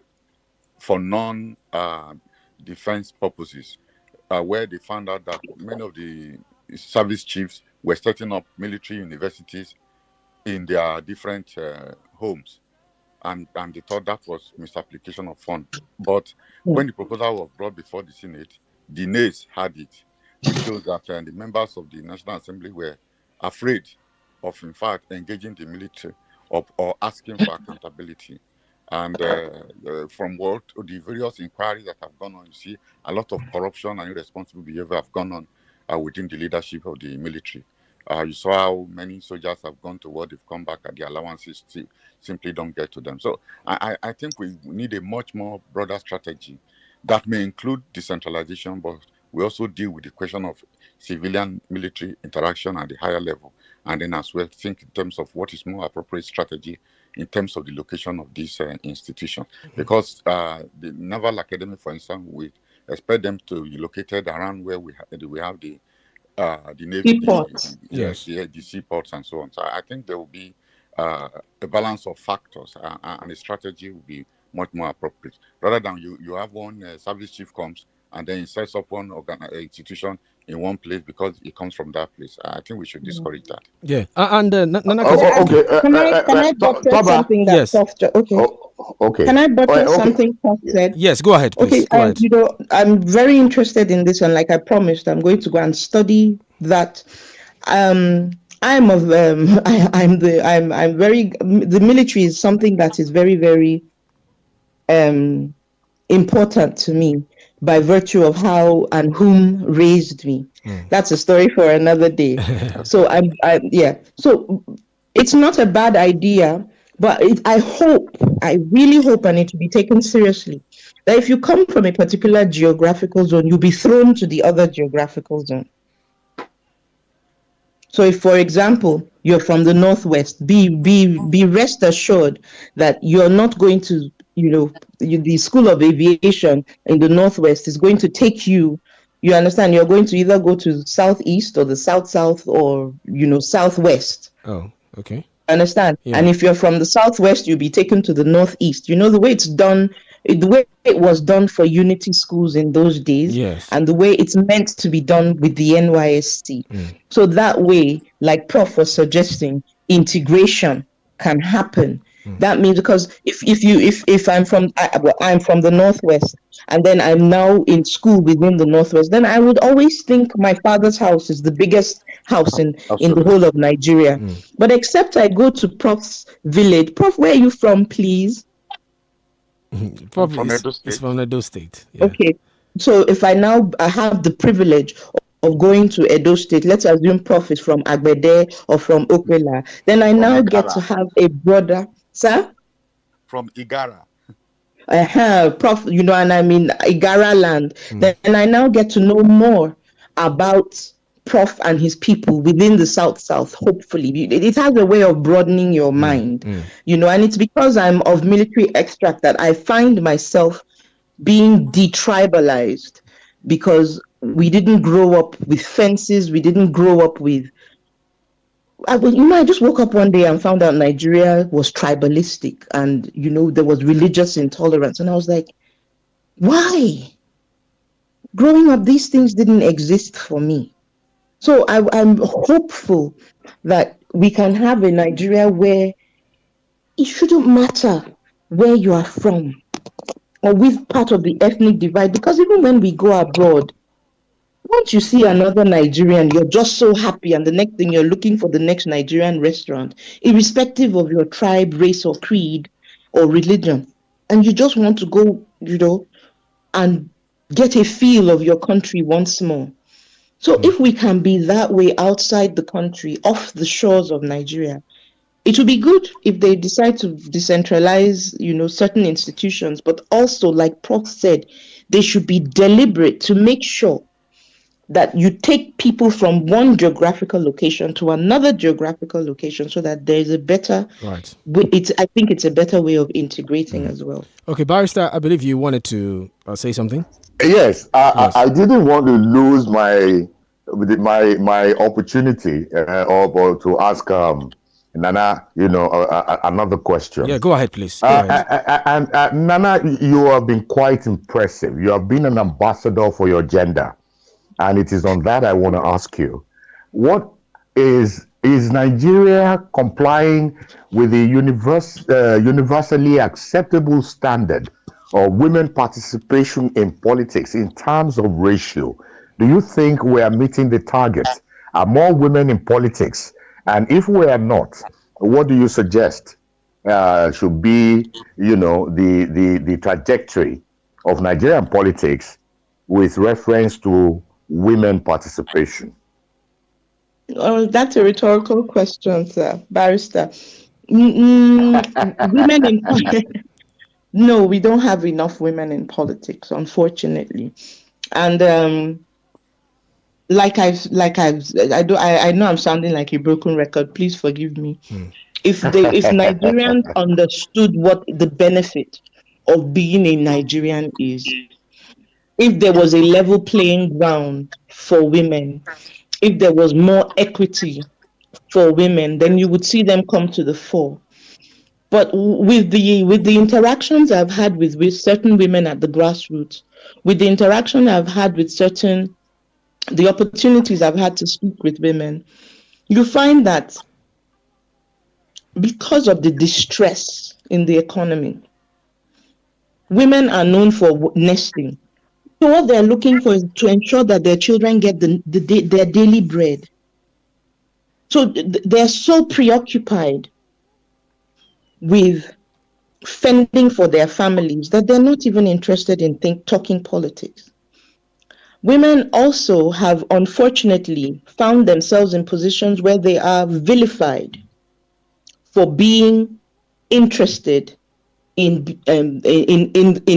for non-defense purposes, where they found out that many of the service chiefs were setting up military universities in their different homes. And they thought that was misapplication of funds. But when the proposal was brought before the Senate, the nays had it. It shows that the members of the National Assembly were afraid of, in fact, engaging the military or asking for accountability. And from what the various inquiries that have gone on, you see a lot of corruption and irresponsible behavior have gone on within the leadership of the military. You saw how many soldiers have gone to war, they've come back and the allowances simply don't get to them. So I think we need a much more broader strategy that may include decentralization, but we also deal with the question of civilian-military interaction at the higher level. And then as well, think in terms of what is more appropriate strategy in terms of the location of this institution. Because the Naval Academy, for instance, we expect them to be located around where we have the Navy, the seaports, and so on. So I think there will be a balance of factors, and the strategy will be much more appropriate. Rather than you have one service chief comes and then he sets up one institution in one place because it comes from that place. I think we should discourage that. Yeah, and Nana, can I buttress something that okay. Can I buttress something Prof said? Yes, go ahead, please. Okay, go ahead. I'm very interested in this, and like I promised, I'm going to go and study that. The military is something that is very, very important to me by virtue of how and whom raised me. That's a story for another day. So So it's not a bad idea, but I really hope, and it will be taken seriously, that if you come from a particular geographical zone, you'll be thrown to the other geographical zone. So if, for example, you're from the Northwest, be rest assured that you're not going to, the School of Aviation in the Northwest is going to take you, you understand, you're going to either go to Southeast or the South or, Southwest. Oh, okay. Understand? Yeah. And if you're from the Southwest, you'll be taken to the Northeast. The way it's done, the way it was done for unity schools in those days, yes, and the way it's meant to be done with the NYSC. So that way, like Prof was suggesting, integration can happen. That means, because if I'm from the Northwest and then I'm now in school within the Northwest, then I would always think my father's house is the biggest house in the whole of Nigeria. But except I go to Prof's village. Prof, where are you from, please? Probably it's from Edo State. Yeah. Okay, so if I have the privilege of going to Edo State, let's assume Prof is from Agbede or from Okwela, then I now get to have a brother. Sir? From Igara. Prof, and I mean Igara land. Then I now get to know more about Prof and his people within the South, hopefully. It has a way of broadening your mind, and it's because I'm of military extract that I find myself being detribalized because we didn't grow up with fences. We didn't grow up with. I just woke up one day and found out Nigeria was tribalistic, and there was religious intolerance, and I was like, why? Growing up, these things didn't exist for me. So I'm hopeful that we can have a Nigeria where it shouldn't matter where you are from or which part of the ethnic divide, because even when we go abroad, once you see another Nigerian, you're just so happy, and the next thing you're looking for the next Nigerian restaurant, irrespective of your tribe, race, or creed, or religion. And you just want to go, and get a feel of your country once more. So if we can be that way outside the country, off the shores of Nigeria, it would be good if they decide to decentralize, certain institutions, but also, like Prof said, they should be deliberate to make sure that you take people from one geographical location to another geographical location so that there's a better I think it's a better way of integrating as well. Okay, Barrister, I believe you wanted to say something. Yes, I didn't want to lose my opportunity or to ask Nana, another question. Yeah, go ahead, please. Go ahead. And Nana, you have been quite impressive. You have been an ambassador for your gender. And it is on that I want to ask you, what is Nigeria complying with the universally acceptable standard of women participation in politics in terms of ratio? Do you think we are meeting the target? Are more women in politics? And if we are not, what do you suggest should be, the trajectory of Nigerian politics with reference to women participation? Oh, that's a rhetorical question, sir. Barrister. Women in no, we don't have enough women in politics, unfortunately. And I know I'm sounding like a broken record. Please forgive me. If Nigerians understood what the benefit of being a Nigerian is, if there was a level playing ground for women, if there was more equity for women, then you would see them come to the fore. But with the interactions I've had with certain women at the grassroots, with the interaction I've had with the opportunities I've had to speak with women, you find that because of the distress in the economy, women are known for nesting. So what they're looking for is to ensure that their children get their daily bread. So they're so preoccupied with fending for their families that they're not even interested in talking politics. Women also have unfortunately found themselves in positions where they are vilified for being interested in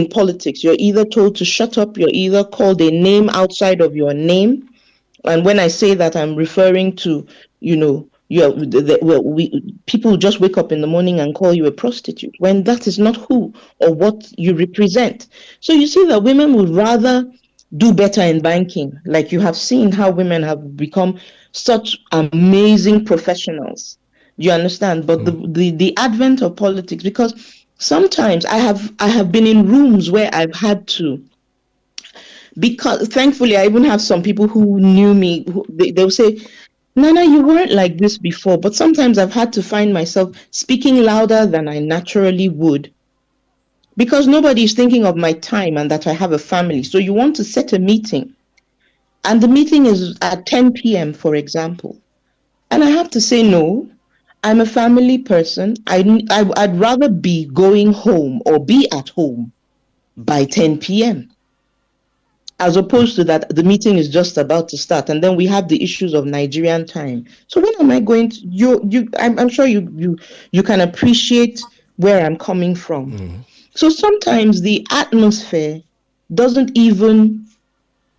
politics. You're either told to shut up, you're either called a name outside of your name. And when I say that, I'm referring to, people just wake up in the morning and call you a prostitute, when that is not who or what you represent. So you see that women would rather do better in banking. Like you have seen how women have become such amazing professionals. You understand? But the advent of politics, because sometimes I have been in rooms where I've had to, because thankfully I even have some people who knew me, they'll say, Nana, you weren't like this before, but sometimes I've had to find myself speaking louder than I naturally would, because nobody is thinking of my time and that I have a family. So you want to set a meeting, and the meeting is at 10 p.m., for example. And I have to say, no, I'm a family person. I'd rather be going home or be at home by 10 p.m. as opposed to that the meeting is just about to start, and then we have the issues of Nigerian time. So when am I going to? I'm sure you can appreciate where I'm coming from. So sometimes the atmosphere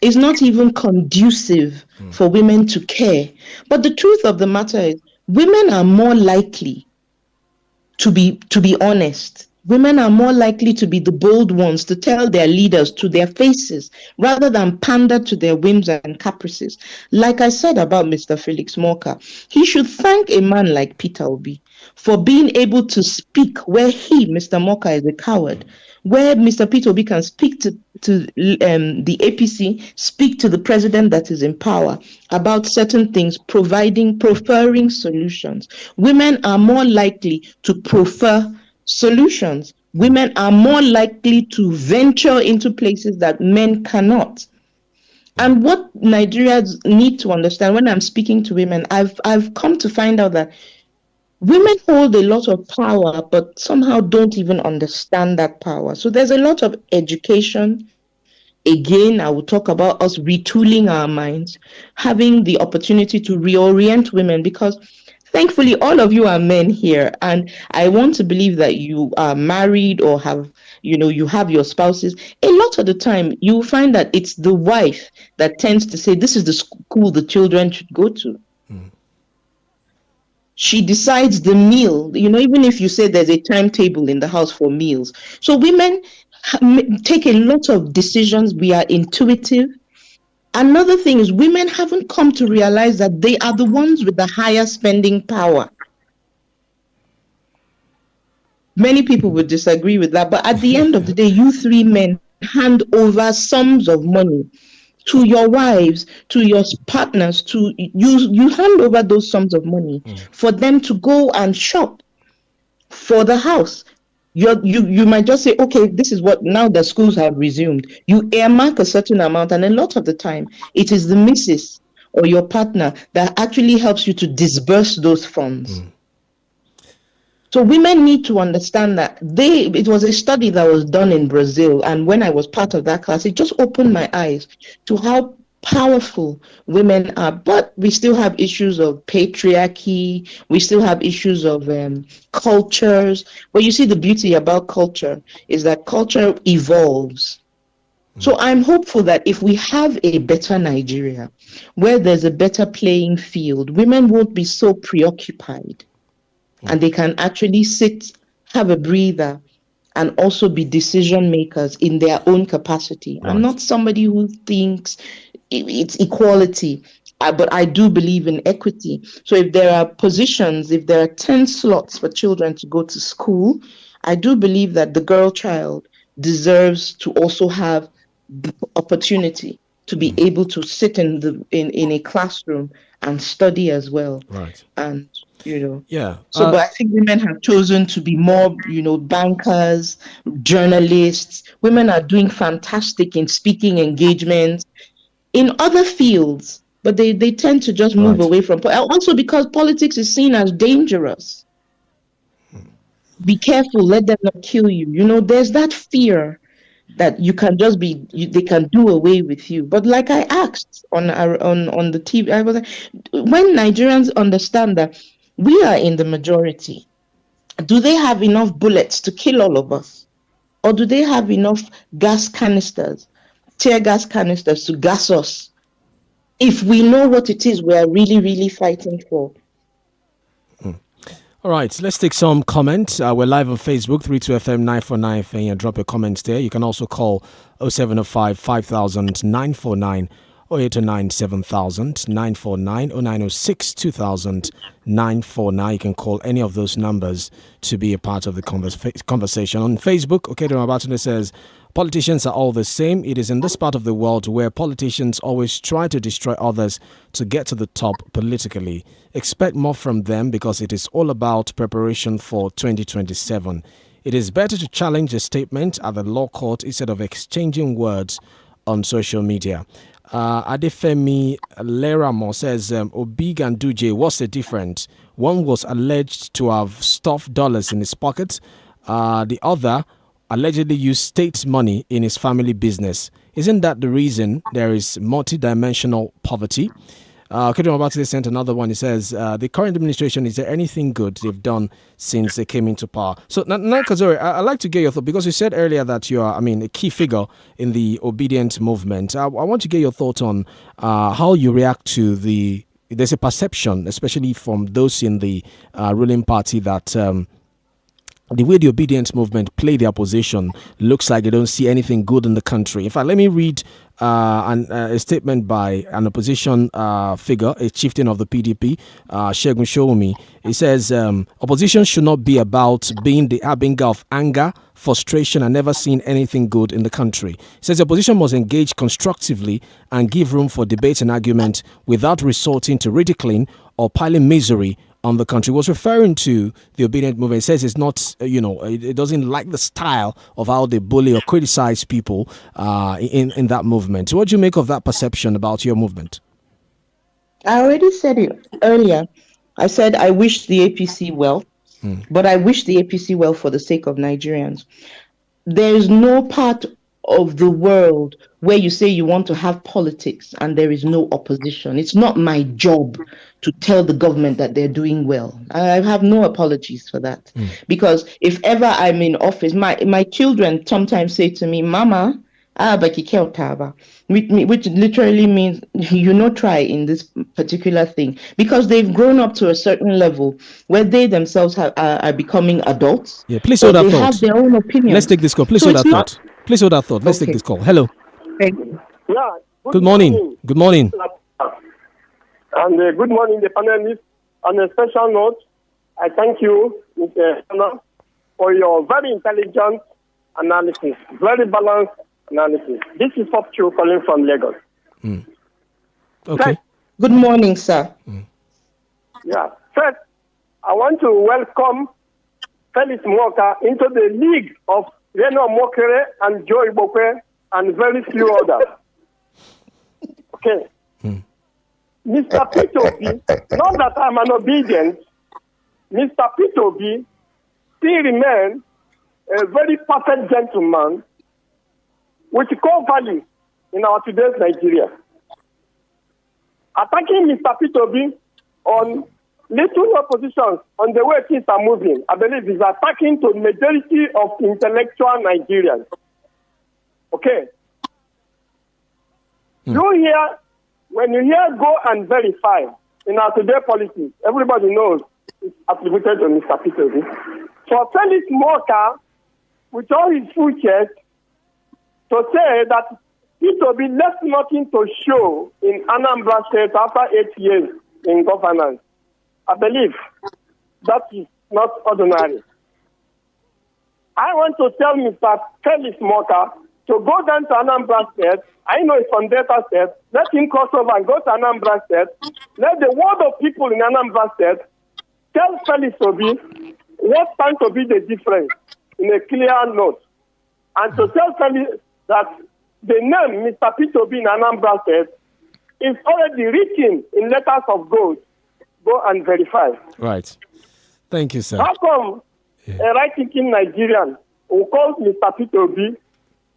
is not even conducive for women to care. But the truth of the matter is, women are more likely to be honest Women are more likely to be the bold ones to tell their leaders to their faces rather than pander to their whims and caprices. Like I said about Mr. Felix Morka, he should thank a man like Peter Obi for being able to speak where he, Mr. Morka, is a coward, where Mr. Peter Obi can speak to the APC, speak to the president that is in power about certain things, preferring solutions. Women are more likely to prefer solutions. Women are more likely to venture into places that men cannot. And what Nigerians need to understand, when I'm speaking to women, I've come to find out that women hold a lot of power, but somehow don't even understand that power. So there's a lot of education. Again, I will talk about us retooling our minds, having the opportunity to reorient women, because thankfully, all of you are men here, and I want to believe that you are married or have, you have your spouses. A lot of the time, you will find that it's the wife that tends to say, this is the school the children should go to. She decides the meal, even if you say there's a timetable in the house for meals. So women take a lot of decisions. We are intuitive. Another thing is women haven't come to realize that they are the ones with the higher spending power. Many people would disagree with that, but at the end of the day, you three men hand over sums of money to your wives, to your partners, to you hand over those sums of money for them to go and shop for the house. You might just say, okay, this is what, now the schools have resumed. You earmark a certain amount, and a lot of the time, it is the missus or your partner that actually helps you to disburse those funds. So women need to understand that it was a study that was done in Brazil, and when I was part of that class, it just opened my eyes to how powerful women are. But we still have issues of patriarchy, we still have issues of cultures. But you see, the beauty about culture is that culture evolves. So I'm hopeful that if we have a better Nigeria, where there's a better playing field, women won't be so preoccupied, and they can actually sit, have a breather, and also be decision makers in their own capacity. Right. I'm not somebody who thinks it's equality, but I do believe in equity. So if there are positions, if there are 10 slots for children to go to school, I do believe that the girl child deserves to also have the opportunity to be able to sit in a classroom and study as well. Right. And yeah. So, but I think women have chosen to be more, bankers, journalists. Women are doing fantastic in speaking engagements in other fields, but they tend to just move away from. Also, because politics is seen as dangerous. Be careful, let them not kill you. There's that fear that you can just they can do away with you. But like I asked on the TV, I was like, when Nigerians understand that we are in the majority, do they have enough bullets to kill all of us? Or do they have enough gas canisters, tear gas canisters to gas us? If we know what it is we are really, really fighting for. All right, let's take some comments. We're live on Facebook, 32FM 949, and drop your comments there. You can also call 0705 5000 949. 0809 7000 949 0906 2000 949. You can call any of those numbers to be a part of the conversation. On Facebook, Okedemabatune says, politicians are all the same. It is in this part of the world where politicians always try to destroy others to get to the top politically. Expect more from them because it is all about preparation for 2027. It is better to challenge a statement at the law court instead of exchanging words on social media. Adefemi Leramo says, Obi Ganduje, what's the difference? One was alleged to have stuffed dollars in his pocket. The other allegedly used state money in his family business. Isn't that the reason there is multidimensional poverty? Kedemabati sent another one. He says, the current administration, is there anything good they've done since they came into power? So, Nana Kazori, I'd like to get your thought, because you said earlier that you are, a key figure in the obedient movement. I want to get your thoughts on how you react to there's a perception, especially from those in the ruling party, that the way the obedience movement play their position looks like they don't see anything good in the country. In fact, let me read a statement by an opposition figure, a chieftain of the PDP, 𝐂𝐈𝐒. He says, opposition should not be about being the harbinger of anger, frustration, and never seeing anything good in the country. He says the opposition must engage constructively and give room for debate and argument without resorting to ridiculing or piling misery on the country. Was referring to the obedient movement. It says it's not, it doesn't like the style of how they bully or criticize people in that movement. So what do you make of that perception about your movement? I already said it earlier. I said I wish the APC well, but I wish the APC well for the sake of Nigerians. There is no part of the world where you say you want to have politics and there is no opposition. It's not my job to tell the government that they're doing well. I have no apologies for that. Because if ever I'm in office, my children sometimes say to me, Mama, which literally means try in this particular thing, because they've grown up to a certain level where they themselves are becoming adults. Yeah, please hold that thought. They have their own opinion. Let's take this call. Please hold that thought. Please hold that thought. Let's take this call. Hello. Thank you. Yeah. Good morning. Good morning. And good morning, the panelists. On a special note, I thank you, Mr. Anna, for your very intelligent analysis, very balanced analysis. This is Pop Chu calling from Lagos. Okay. Good morning, sir. Yeah. First, I want to welcome Felix Moka into the league of Reno Mokere and Joe Ibokwe and very few others. Okay. Mr. P2B, not that I'm an obedient, Mr. P2B still remains a very perfect gentleman with core values in our today's Nigeria. Attacking Mr. P2B on little oppositions on the way things are moving, I believe is attacking to the majority of intellectual Nigerians. Okay. When you hear go and verify in our today policy, everybody knows it's attributed to Mr. P2B. For Felix Moka, with all his full chest, to say that P2B left nothing to show in Anambra State after 8 years in governance, I believe that is not ordinary. I want to tell Mr. Felix Moka to go down to Anambra State. I know it's from Delta State. Let him cross over and go to Anambra State. Let the word of people in Anambra State tell Felix Obi what stands to be the difference in a clear note. And to tell Felix that the name Mr. P2B in Anambra State is already written in letters of gold. Go and verify. Right. Thank you, sir. How come a right-thinking Nigerian who calls Mr. P2B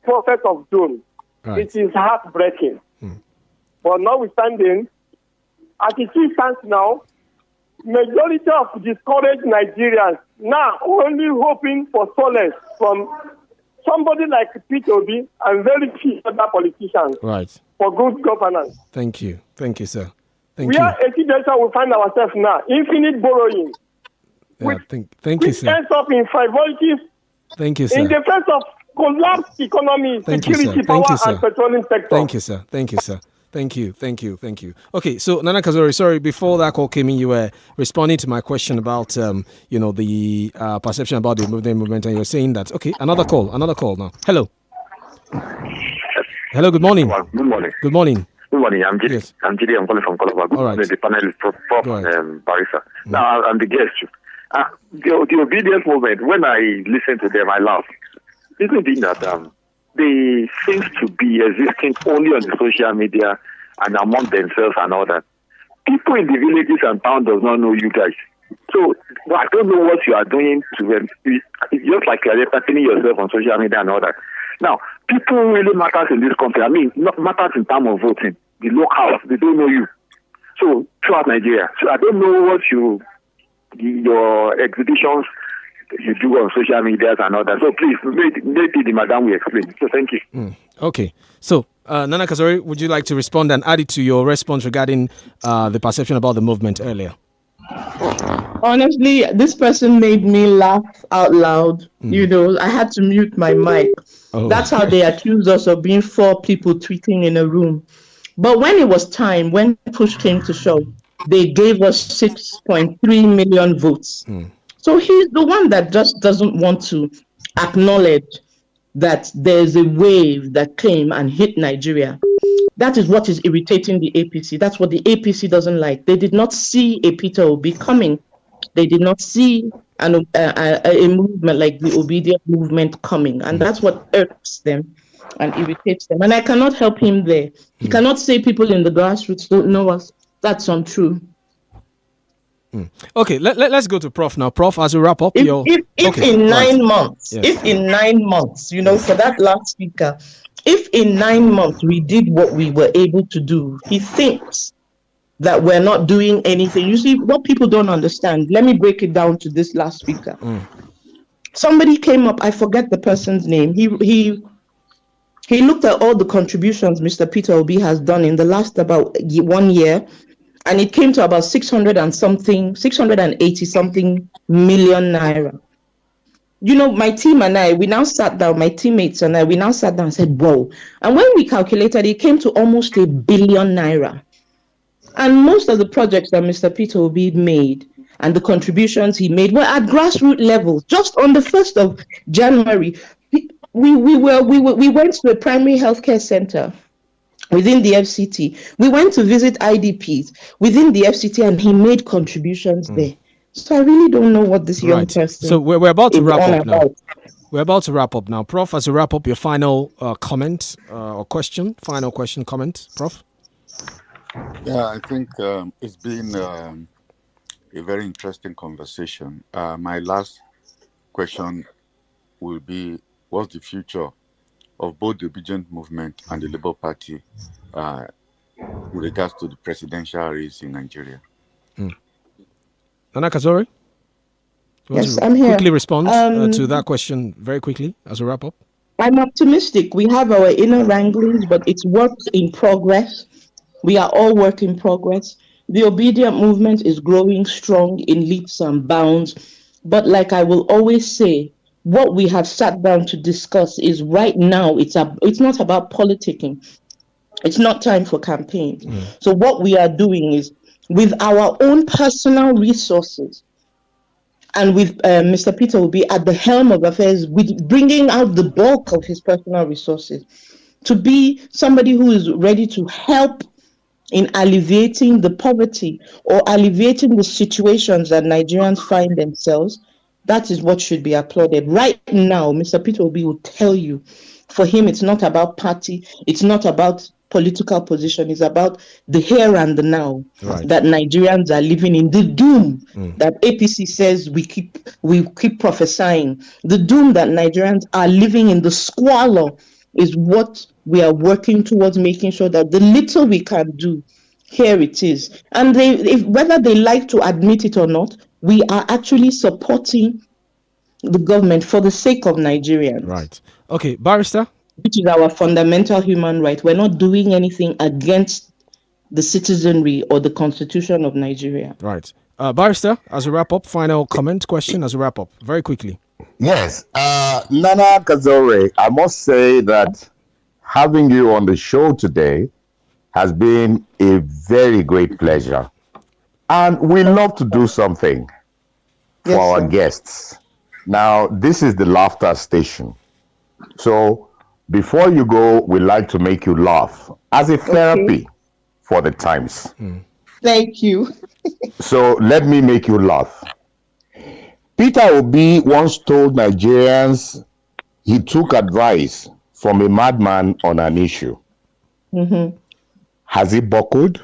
prophet of doom? Right. It is heartbreaking. But notwithstanding, as it stands now, majority of discouraged Nigerians now only hoping for solace from somebody like P2B and very few other politicians for good governance. Thank you. Thank you, sir. We are a situation we find ourselves now. Infinite borrowing. Yeah, thank you, sir. Ends up in frivolities. Thank you, sir. In the face of collapsed economy, security, power, and petroleum sector. Thank you, sir. Thank you, sir. Thank you. Okay, so Nana Kazori, sorry, before that call came in, you were responding to my question about, the perception about the movement, and you're saying that, okay, another call now. Hello. Hello, good morning. Good morning. Good morning. Good morning. I'm Jide. I'm calling from Calabar. Good morning. The panel is Prof. Barisa. Now, I'm the guest. The obedience movement, when I listen to them, I laugh. Isn't it that they seem to be existing only on the social media and among themselves and all that? People in the villages and towns does not know you guys. So I don't know what you are doing to them. It's just like you're entertaining yourself on social media and all that. Now, people really matters in this country. I mean, not matters in terms of voting. The locals, they don't know you. So throughout Nigeria. So I don't know what your exhibitions you do on social media and all that. So please, maybe the madam will explain. So thank you. Okay. So, Nana Kazori, would you like to respond and add it to your response regarding the perception about the movement earlier? Honestly, this person made me laugh out loud. You know, I had to mute my mic. Oh. That's how they accused us of being 4 people tweeting in a room. But when it was time, when push came to shove, they gave us 6.3 million votes. So he's the one that just doesn't want to acknowledge that there's a wave that came and hit Nigeria. That is what is irritating the APC. That's what the APC doesn't like. They did not see a Peter Obi coming. They did not see a movement like the obedient movement coming. And that's what irks them and irritates them. And I cannot help him there. He cannot say people in the grassroots don't know us. That's untrue. Okay, let's go to Prof now. Prof, as we wrap up, if in 9 months, if in 9 months, you know, for that last speaker, if in 9 months we did what we were able to do, he thinks that we're not doing anything. You see, what people don't understand, let me break it down to this last speaker. Somebody came up, I forget the person's name. He looked at all the contributions Mr. Peter Obi has done in the last about 1 year, and it came to about 680 something million naira. You know, my team and I, we now sat down, my teammates and I, we now sat down and said, whoa. And when we calculated, it came to almost 1 billion naira. And most of the projects that Mr. Peter Obi made and the contributions he made were at grassroots level. Just on the 1st of January, we went to a primary healthcare center within the FCT. We went to visit IDPs within the FCT, and he made contributions there. So I really don't know what this young person. So we're about to wrap up now. We're about to wrap up now. Prof, as we wrap up, your final comment or question, comment, Prof? Yeah, I think it's been a very interesting conversation. My last question will be, what's the future of both the obedient movement and the Labour Party with regards to the presidential race in Nigeria? Nana Kazori? Yes, I'm here. Quickly respond to that question very quickly as we wrap up. I'm optimistic. We have our inner wranglings, but it's work in progress. We are all work in progress. The obedient movement is growing strong in leaps and bounds. But like I will always say, what we have sat down to discuss is right now, it's not about politicking. It's not time for campaigns. So what we are doing is, with our own personal resources, and with Mr. Peter will be at the helm of affairs, with bringing out the bulk of his personal resources, to be somebody who is ready to help in alleviating the poverty or alleviating the situations that Nigerians find themselves. That is what should be applauded. Right now, Mr. Peter Obi will tell you, for him, it's not about party, it's not about political position, it's about the here and the now that Nigerians are living in. The doom that APC says we keep prophesying, the doom that Nigerians are living in, the squalor, is what we are working towards, making sure that the little we can do, here it is. And whether they like to admit it or not, we are actually supporting the government for the sake of Nigerians. Right. Okay, Barrister? Which is our fundamental human right. We're not doing anything against the citizenry or the constitution of Nigeria. Right. Barrister, as a wrap up, final comment, question as a wrap up, very quickly. Yes. Nana Kazore, I must say that having you on the show today has been a very great pleasure. And we love to do something for our guests. Now, this is the laughter station. So before you go, we like to make you laugh as a therapy for the times. Thank you. So let me make you laugh. Peter Obi once told Nigerians he took advice from a madman on an issue. Has he buckled,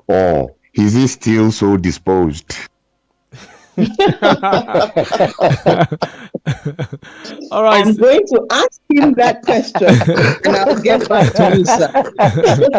or is he still so disposed? All right. I'm going to ask him that question and I'll get back to you, sir.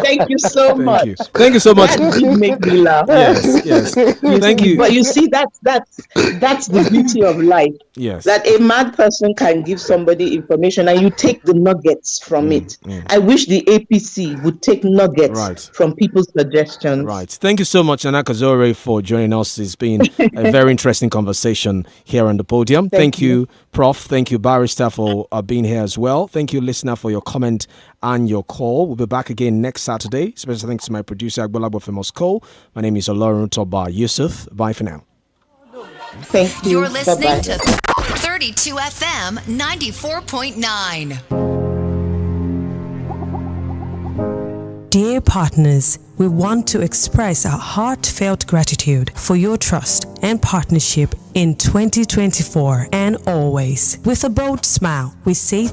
Thank you so much. Thank you so much. That did make me laugh. Yes. Thank you. But you see, that's the beauty of life. Yes. That a mad person can give somebody information and you take the nuggets from it. I wish the APC would take nuggets from people's suggestions. Right. Thank you so much, Nana Kazore, for joining us. It's been a very interesting interesting conversation here on the podium. Thank you, Prof. Thank you, Barrister, for being here as well. Thank you, listener, for your comment and your call. We'll be back again next Saturday. Special thanks to my producer, 𝐷𝐿agbo Famous Cole. My name is OLORUNTOBA YUSUF. Bye for now. Thank you. You're listening Bye-bye. to 32 FM 94.9. Dear partners, we want to express our heartfelt gratitude for your trust and partnership in 2024 and always. With a bold smile, we say